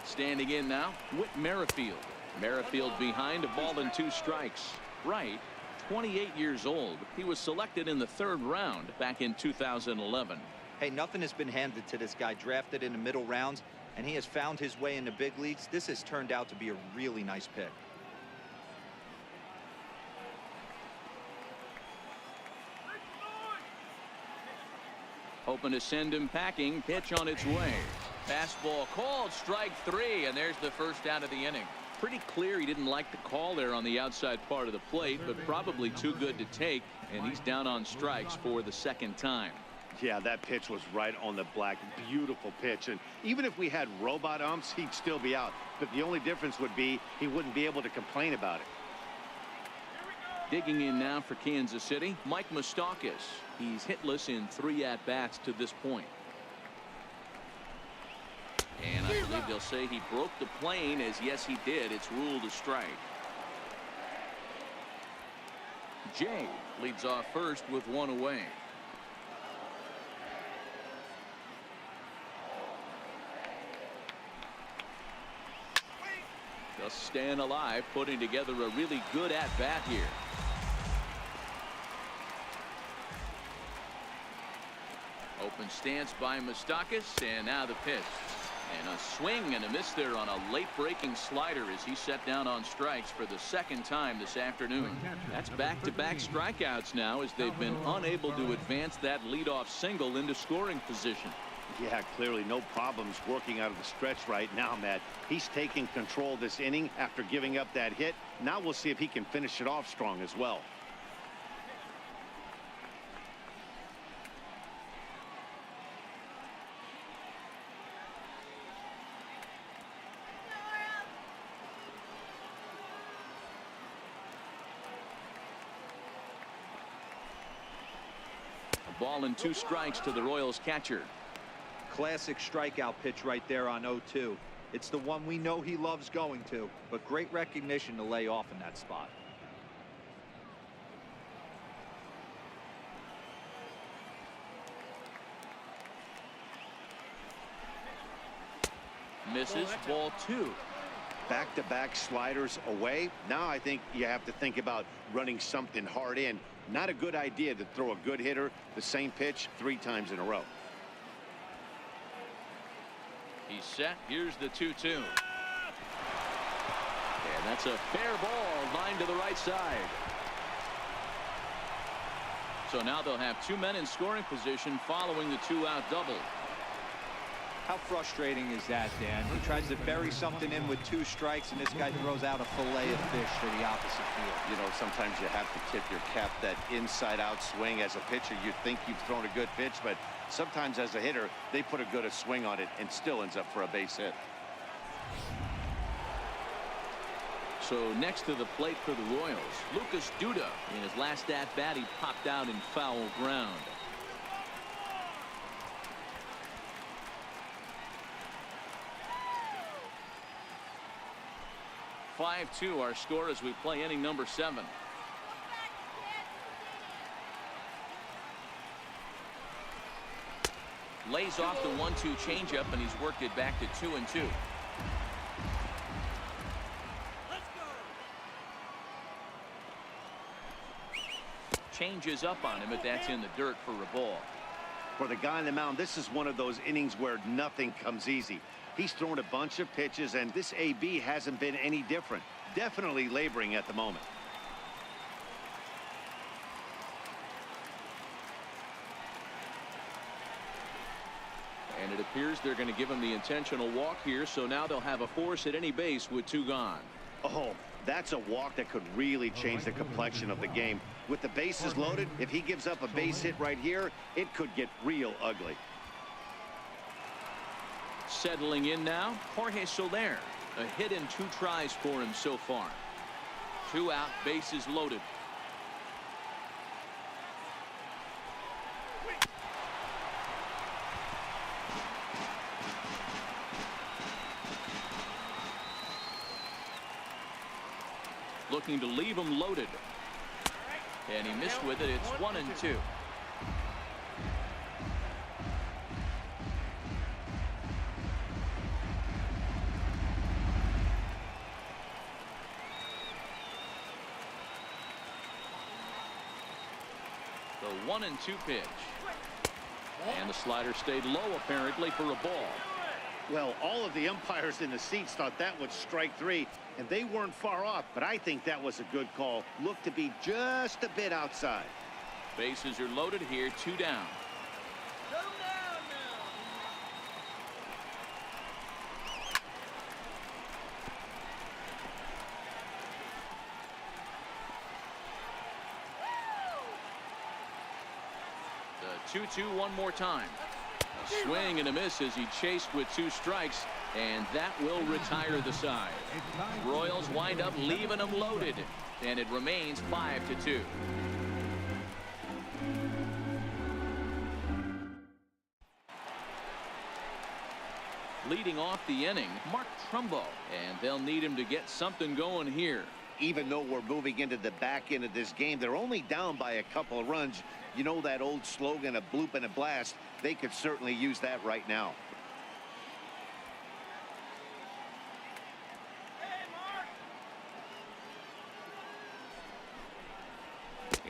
Standing in now, Whit Merrifield. Merrifield behind, a ball and 2 strikes. Wright, 28 years old. He was selected in the 3rd round back in 2011. Hey, nothing has been handed to this guy. Drafted in the middle rounds, and he has found his way in the big leagues. This has turned out to be a really nice pick. Hoping to send him packing. Pitch on its way. Fastball called, strike 3, and there's the first out of the inning. Pretty clear he didn't like the call there on the outside part of the plate, but probably too good to take, and he's down on strikes for the 2nd time. Yeah, that pitch was right on the black. Beautiful pitch. And even if we had robot umps, he'd still be out. But the only difference would be he wouldn't be able to complain about it. Digging in now for Kansas City, Mike Moustakas. He's hitless in 3 at-bats to this point. And I believe they'll say he broke the plane, as yes, he did. It's ruled a strike. Jay leads off first with 1 away. Just staying alive, putting together a really good at-bat here. Open stance by Moustakas, and now the pitch. And a swing and a miss there on a late breaking slider as he set down on strikes for the second time this afternoon. That's back-to-back strikeouts now as they've been unable to advance that leadoff single into scoring position. Yeah, clearly no problems working out of the stretch right now, Matt. He's taking control this inning after giving up that hit. Now we'll see if he can finish it off strong as well. Ball and 2 strikes to the Royals catcher. Classic strikeout pitch right there on 0-2. It's the one we know he loves going to, but great recognition to lay off in that spot. Misses. Ball 2. Back-to-back sliders away. Now I think you have to think about running something hard in. Not a good idea to throw a good hitter the same pitch 3 times in a row. He's set. Here's the 2-2. And that's a fair ball, line to the right side. So now they'll have 2 men in scoring position following the 2-out double. How frustrating is that, Dan? He tries to bury something in with 2 strikes, and this guy throws out a fillet of fish to the opposite field. You know, sometimes you have to tip your cap that inside-out swing. As a pitcher, you think you've thrown a good pitch, but sometimes as a hitter, they put a good swing on it and still ends up for a base hit. So next to the plate for the Royals, Lucas Duda. In his last at-bat, he popped out in foul ground. 5-2 our score as we play inning number 7. Lays off the 1-2 changeup, and he's worked it back to 2-2. Changes up on him, but that's in the dirt for a ball. For the guy on the mound, this is one of those innings where nothing comes easy. He's thrown a bunch of pitches, and this AB hasn't been any different. Definitely laboring at the moment. And it appears they're going to give him the intentional walk here, so now they'll have a force at any base with 2 gone. Oh, that's a walk that could really change the complexion of the game. With the bases loaded, if he gives up a base hit right here, it could get real ugly. Settling in now, Jorge Soler. A hit and 2 tries for him so far. 2 out, bases loaded. Looking to leave him loaded. And he missed with it. It's 1-2. The 1-2 pitch. And the slider stayed low apparently for a ball. Well, all of the umpires in the seats thought that was strike 3, and they weren't far off, but I think that was a good call. Looked to be just a bit outside. Bases are loaded here, 2 down. The 2-2 one more time. A swing and a miss as he chased with 2 strikes, and that will retire the side. Royals wind up leaving them loaded, and it remains 5-2. Leading off the inning, Mark Trumbo, and they'll need him to get something going here. Even though we're moving into the back end of this game, they're only down by a couple of runs. You know that old slogan, a bloop and a blast? They could certainly use that right now.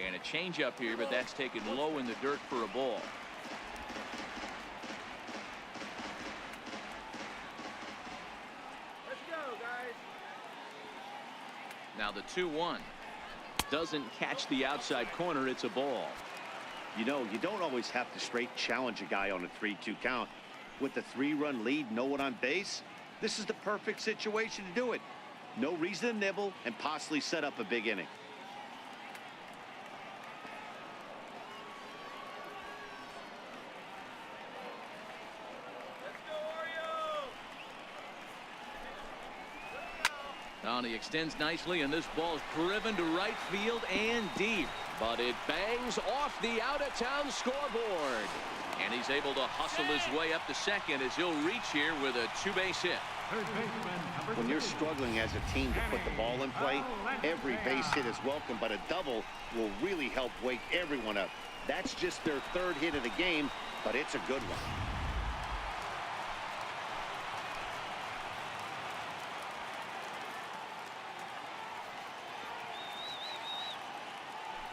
And a changeup here, but that's taken low in the dirt for a ball. Now the 2-1. Doesn't catch the outside corner. It's a ball. You know, you don't always have to straight challenge a guy on a 3-2 count. With the 3-run lead, no one on base, this is the perfect situation to do it. No reason to nibble and possibly set up a big inning. Now he extends nicely, and this ball's driven to right field and deep. But it bangs off the out-of-town scoreboard. And he's able to hustle his way up to second as he'll reach here with a 2-base hit. When you're struggling as a team to put the ball in play, every base hit is welcome, but a double will really help wake everyone up. That's just their 3rd hit of the game, but it's a good one.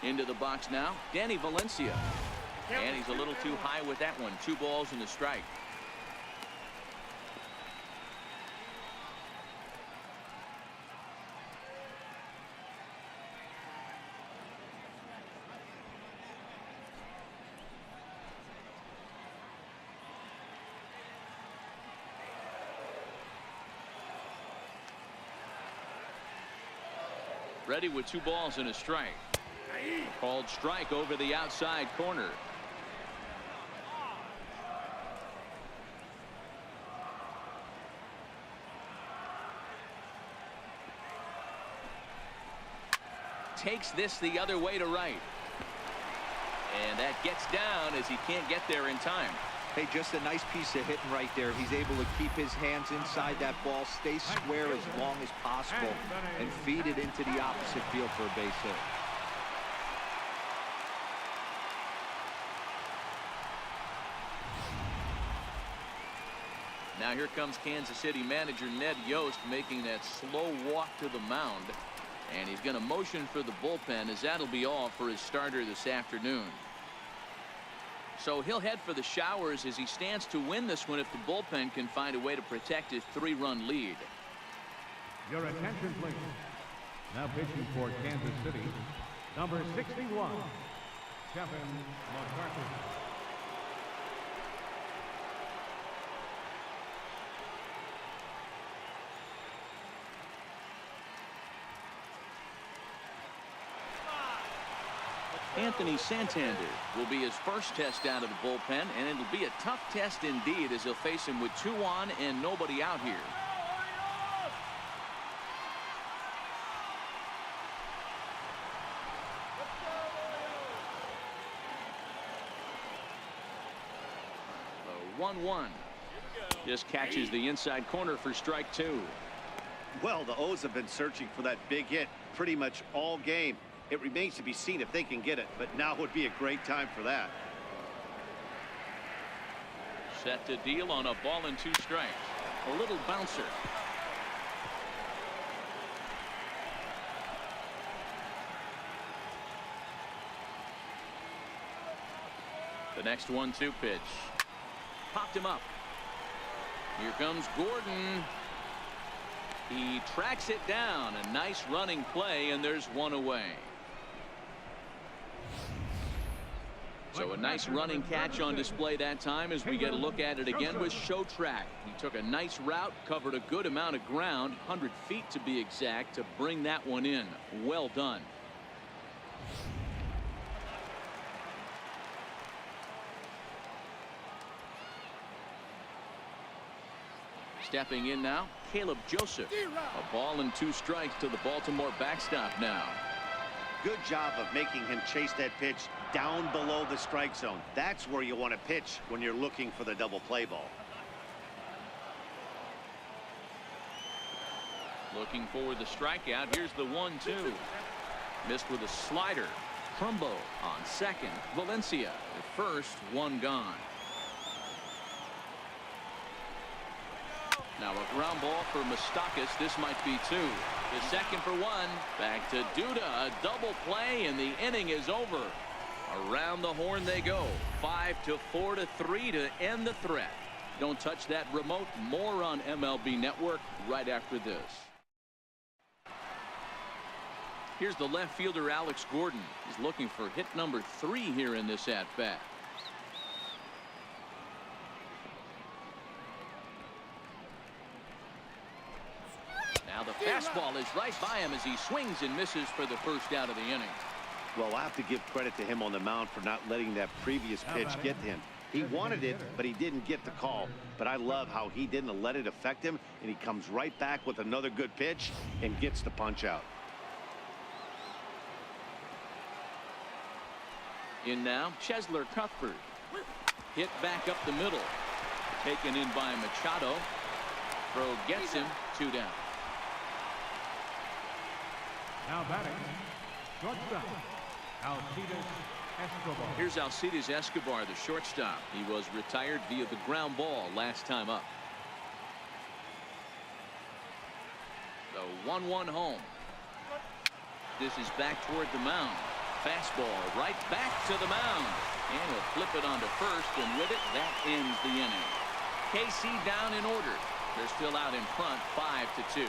Into the box now, Danny Valencia. And he's a little too high with that one. 2 balls and a strike. Ready with 2 balls and a strike. Called strike over the outside corner. Takes this the other way to right. And that gets down as he can't get there in time. Hey, just a nice piece of hitting right there. He's able to keep his hands inside that ball, stay square as long as possible, and feed it into the opposite field for a base hit. Now here comes Kansas City manager Ned Yost making that slow walk to the mound. And he's going to motion for the bullpen, as that'll be all for his starter this afternoon. So he'll head for the showers as he stands to win this one if the bullpen can find a way to protect his 3-run lead. Your attention, please. Now pitching for Kansas City, number 61, Kevin McCarthy. Anthony Santander will be his first test out of the bullpen, and it'll be a tough test indeed as he'll face him with 2 on and nobody out here. The 1-1 just catches the inside corner for strike 2. Well, the O's have been searching for that big hit pretty much all game. It remains to be seen if they can get it, but now would be a great time for that. Set to deal on a ball and 2 strikes. A little bouncer. The next 1-2 pitch. Popped him up. Here comes Gordon. He tracks it down. A nice running play, and there's 1 away. So a nice running catch on display that time as we get a look at it again with Show Track. He took a nice route, covered a good amount of ground, 100 feet to be exact, to bring that one in. Well done. Stepping in now, Caleb Joseph. A ball and 2 strikes to the Baltimore backstop now. Good job of making him chase that pitch down below the strike zone. That's where you want to pitch when you're looking for the double play ball. Looking for the strikeout. Here's the 1-2. Missed with a slider. Trumbo on second. Valencia at first. 1 gone. Now a ground ball for Moustakas. This might be 2. The second for 1. Back to Duda. A double play, and the inning is over. Around the horn they go. 5-4-3 to end the threat. Don't touch that remote. More on MLB Network right after this. Here's the left fielder, Alex Gordon. He's looking for hit number 3 here in this at-bat. Now the fastball is right by him as he swings and misses for the first out of the inning. Well, I have to give credit to him on the mound for not letting that previous pitch get to him. He wanted it, but he didn't get the call. But I love how he didn't let it affect him, and he comes right back with another good pitch and gets the punch out. In now, Chesler Cuthbert. Hit back up the middle. Taken in by Machado. Throw gets him. 2 down. Now batting, shortstop, Alcides Escobar. Here's Alcides Escobar, the shortstop. He was retired via the ground ball last time up. The 1-1 home. This is back toward the mound. Fastball right back to the mound. And he'll flip it onto first, and with it, that ends the inning. KC down in order. They're still out in front, 5-2.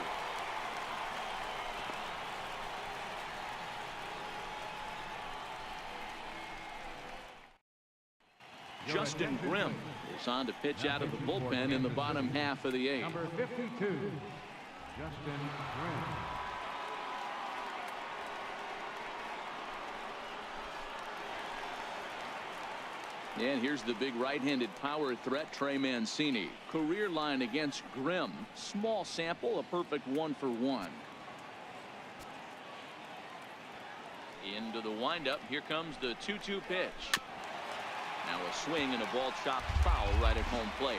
Justin Grimm is on to pitch out of the bullpen in the bottom half of the 8th. Number 52, Justin Grimm. And here's the big right-handed power threat, Trey Mancini. Career line against Grimm. Small sample, a perfect 1-for-1. Into the windup. Here comes the 2-2 pitch. Now a swing and a ball chopped foul right at home plate.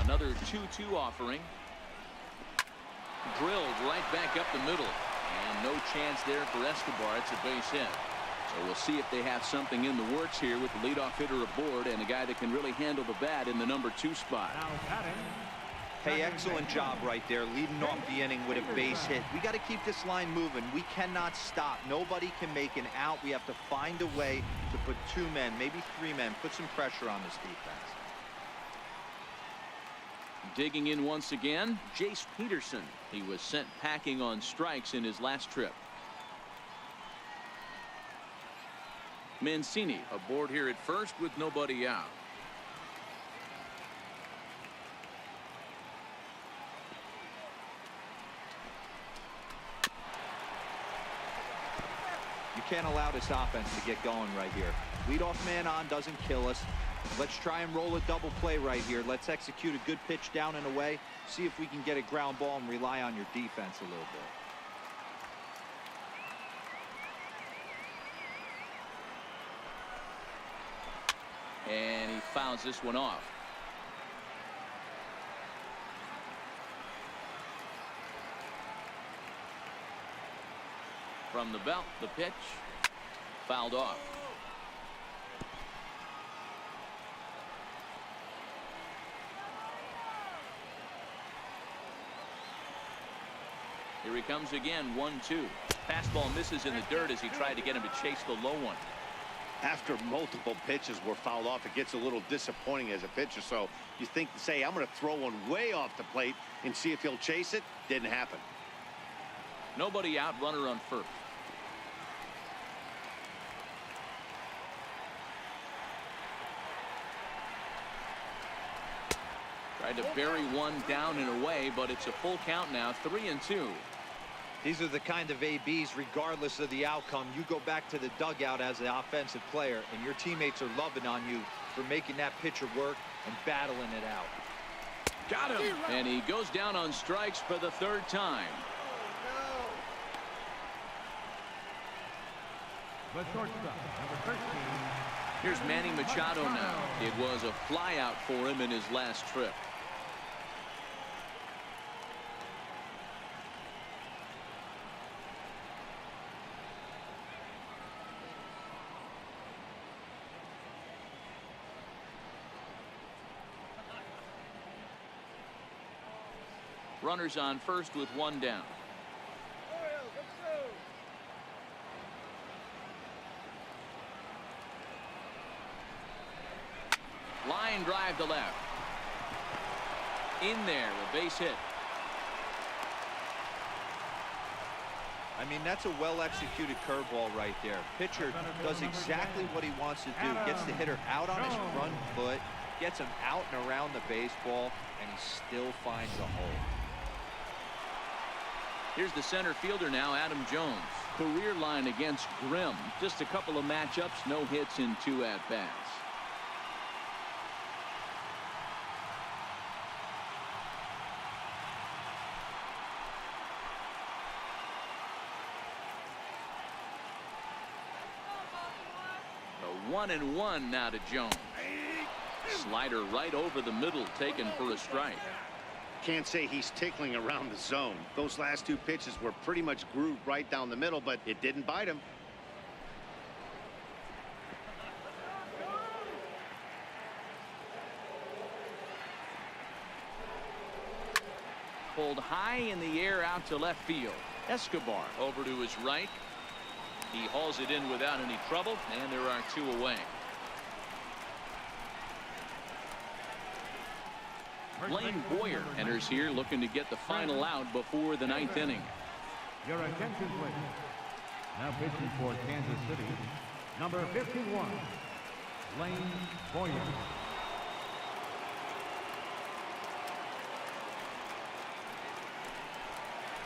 Another 2-2 offering. Drilled right back up the middle. And no chance there for Escobar. It's a base hit. So we'll see if they have something in the works here with the leadoff hitter aboard and a guy that can really handle the bat in the number 2 spot. Now batting. Hey, excellent job right there, leading off the inning with a base hit. We got to keep this line moving. We cannot stop. Nobody can make an out. We have to find a way to put 2 men, maybe 3 men, put some pressure on this defense. Digging in once again, Jace Peterson. He was sent packing on strikes in his last trip. Mancini aboard here at first with nobody out. You can't allow this offense to get going right here. Leadoff man on doesn't kill us. Let's try and roll a double play right here. Let's execute a good pitch down and away. See if we can get a ground ball and rely on your defense a little bit. And he fouls this one off. From the belt, the pitch. Fouled off. Here he comes again, 1-2. Fastball misses in the dirt as he tried to get him to chase the low one. After multiple pitches were fouled off, it gets a little disappointing as a pitcher. So you think, say, I'm going to throw one way off the plate and see if he'll chase it. Didn't happen. Nobody out, runner on first. Tried to bury one down and away, but it's a full count now, 3-2. These are the kind of ABs, regardless of the outcome. You go back to the dugout as an offensive player, and your teammates are loving on you for making that pitcher work and battling it out. Got him. And he goes down on strikes for the 3rd time. The shortstop, number 13. Here's Manny Machado now. It was a fly out for him in his last trip. Runners on first with one down. Line drive to left. In there, a base hit. I mean, that's a well-executed curveball right there. Pitcher does exactly what he wants to do. Gets the hitter out on his front foot, gets him out and around the baseball, and he still finds a hole. Here's the center fielder now, Adam Jones. Career line against Grimm. Just a couple of matchups, no hits in 2 at-bats. A 1-1 now to Jones. Slider right over the middle, taken for a strike. Can't say he's tickling around the zone. Those last 2 pitches were pretty much grooved right down the middle, but it didn't bite him. Pulled high in the air out to left field. Escobar over to his right. He hauls it in without any trouble, and there are 2 away. Blaine Boyer enters here looking to get the final out before the 9th inning. Your attention, please. Now pitching for Kansas City, number 51, Blaine Boyer.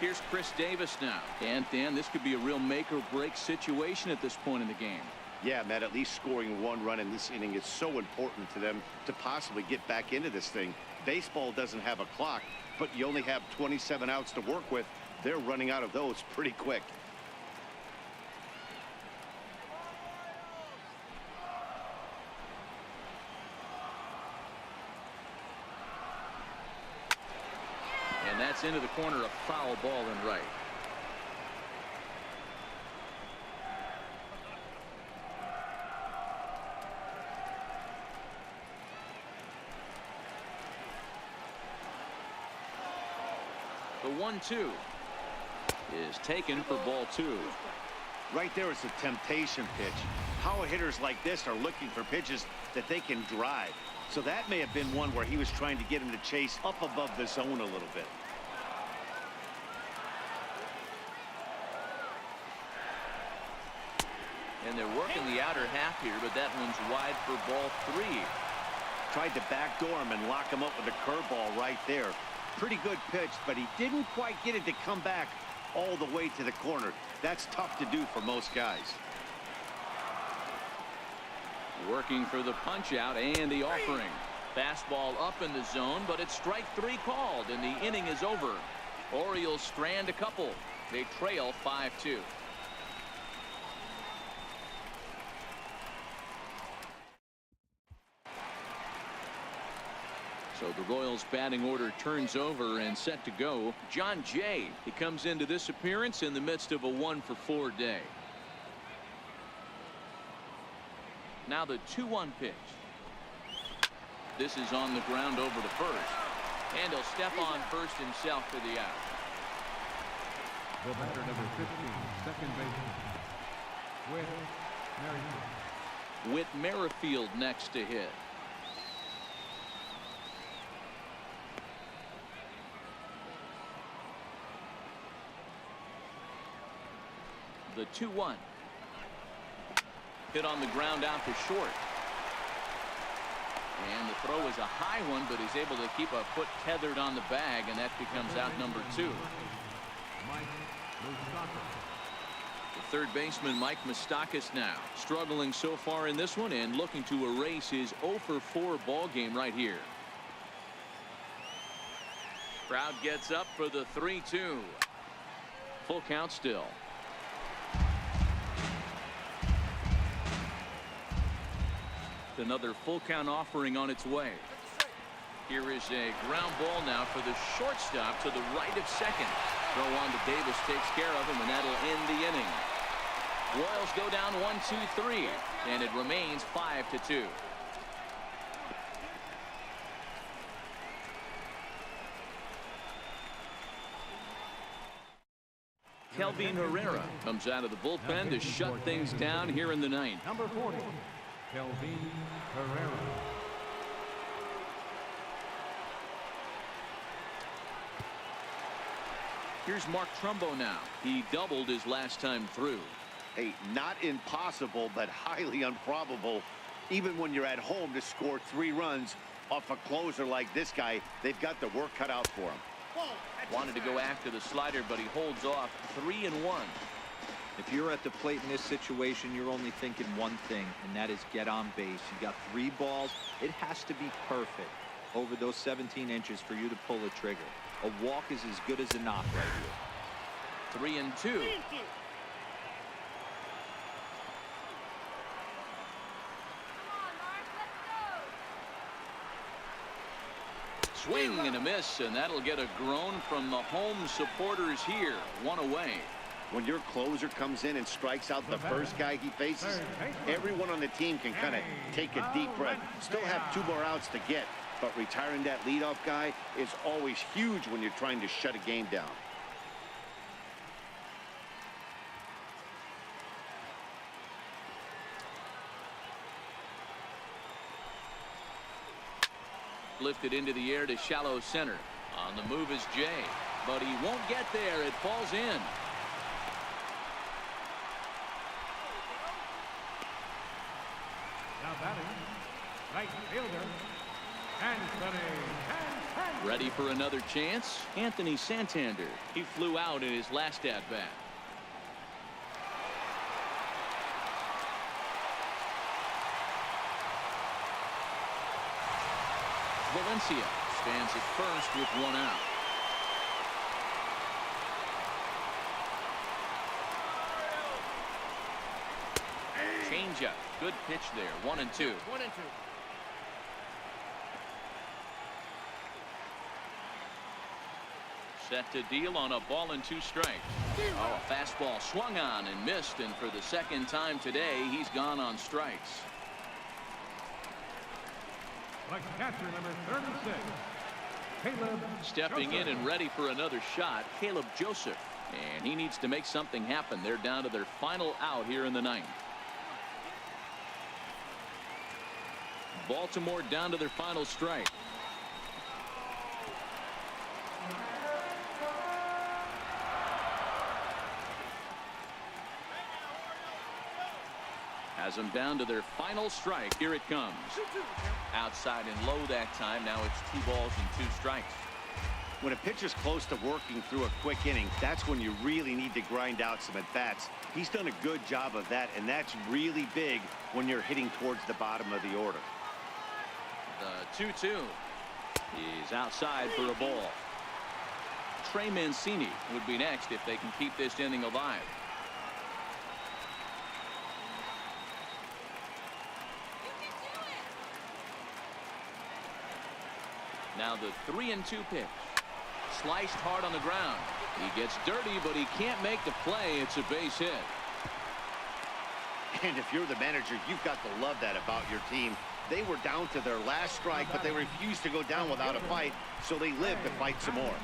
Here's Chris Davis now. And Dan, this could be a real make or break situation at this point in the game. Yeah, Matt, at least scoring 1 run in this inning is so important to them to possibly get back into this thing. Baseball doesn't have a clock, but you only have 27 outs to work with. They're running out of those pretty quick. And that's into the corner, a foul ball and right. The 1-2 is taken for ball 2. Right there is a temptation pitch. Power hitters like this are looking for pitches that they can drive. So that may have been one where he was trying to get him to chase up above the zone a little bit. And they're working the outer half here, but that one's wide for ball 3. Tried to backdoor him and lock him up with a curveball right there. Pretty good pitch, but he didn't quite get it to come back all the way to the corner. That's tough to do for most guys. Working for the punch out and the offering. Fastball up in the zone, but it's strike 3 called, and the inning is over. Orioles strand a couple. They trail 5-2. So the Royals batting order turns over and set to go. John Jay, he comes into this appearance in the midst of a 1-for-4 day. Now the 2-1 pitch. This is on the ground over to first. And he'll step on first himself for the out. The batter, number 15, second baseman, Whit Merrifield. Whit Merrifield next to hit. The 2-1. Hit on the ground out to short. And the throw is a high one, but he's able to keep a foot tethered on the bag, and that becomes out number 2. The third baseman, Mike Moustakas, now struggling so far in this one and looking to erase his 0-for-4 ball game right here. Crowd gets up for the 3-2. Full count still. Another full count offering on its way. Here is a ground ball now for the shortstop to the right of second. Throw on to Davis takes care of him, and that'll end the inning. Royals go down 1-2-3, and it remains 5-2. Kelvin Herrera comes out of the bullpen to shut things down here in the 9th. Number 40, Kelvin Herrera. Here's Mark Trumbo now. He doubled his last time through. Hey, not impossible, but highly improbable. Even when you're at home to score 3 runs off a closer like this guy, they've got the work cut out for him. Wanted to go after the slider, but he holds off. 3-1. If you're at the plate in this situation, you're only thinking one thing, and that is get on base. You got 3 balls. It has to be perfect over those 17 inches for you to pull a trigger. A walk is as good as a knock right here. 3-2. Swing and a miss, and that'll get a groan from the home supporters here. 1 away. When your closer comes in and strikes out the first guy he faces, everyone on the team can kind of take a deep breath. Still have 2 more outs to get, but retiring that leadoff guy is always huge when you're trying to shut a game down. Lifted into the air to shallow center. On the move is Jay, but he won't get there. It falls in. Now batting, right fielder, Anthony. Ready for another chance? Anthony Santander. He flew out in his last at-bat. Valencia stands at first with 1 out. Changeup. Good pitch there. 1-2. Set to deal on a ball and 2 strikes. Oh, a fastball swung on and missed, and for the 2nd time today, he's gone on strikes. Like catcher number 36, Caleb Stepping in and ready for another shot, Caleb Joseph. And he needs to make something happen. They're down to their final out here in the 9th. Baltimore down to their final strike. Has them down to their final strike. Here it comes. Outside and low that time. Now it's 2 balls and 2 strikes. When a pitcher's close to working through a quick inning, that's when you really need to grind out some at-bats. He's done a good job of that, and that's really big when you're hitting towards the bottom of the order. The 2-2. He's outside for a ball. TREY Mancini would be next if they can keep this inning alive. Now the 3-2 pitch. Sliced hard on the ground. He gets dirty, but he can't make the play. It's a base hit. And if you're the manager, you've got to love that about your team. They were down to their last strike, but they refused to go down without a fight, so they lived to fight some more.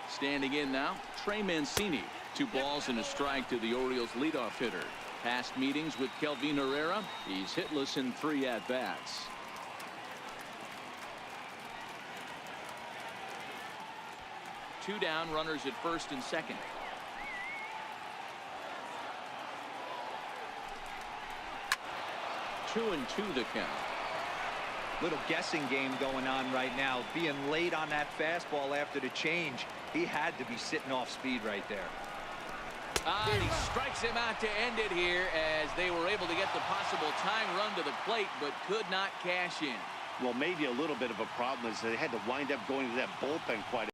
Standing in now, TREY Mancini. 2 balls and a strike to the Orioles leadoff hitter. Past meetings with Kelvin Herrera, he's hitless in 3 at-bats. Two down, runners at first and second. Two and 2 the count. Little guessing game going on right now. Being late on that fastball after the change. He had to be sitting off speed right there. And he strikes him out to end it here as they were able to get the possible tying run to the plate, but could not cash in. Well, maybe a little bit of a problem is they had to wind up going to that bullpen quite a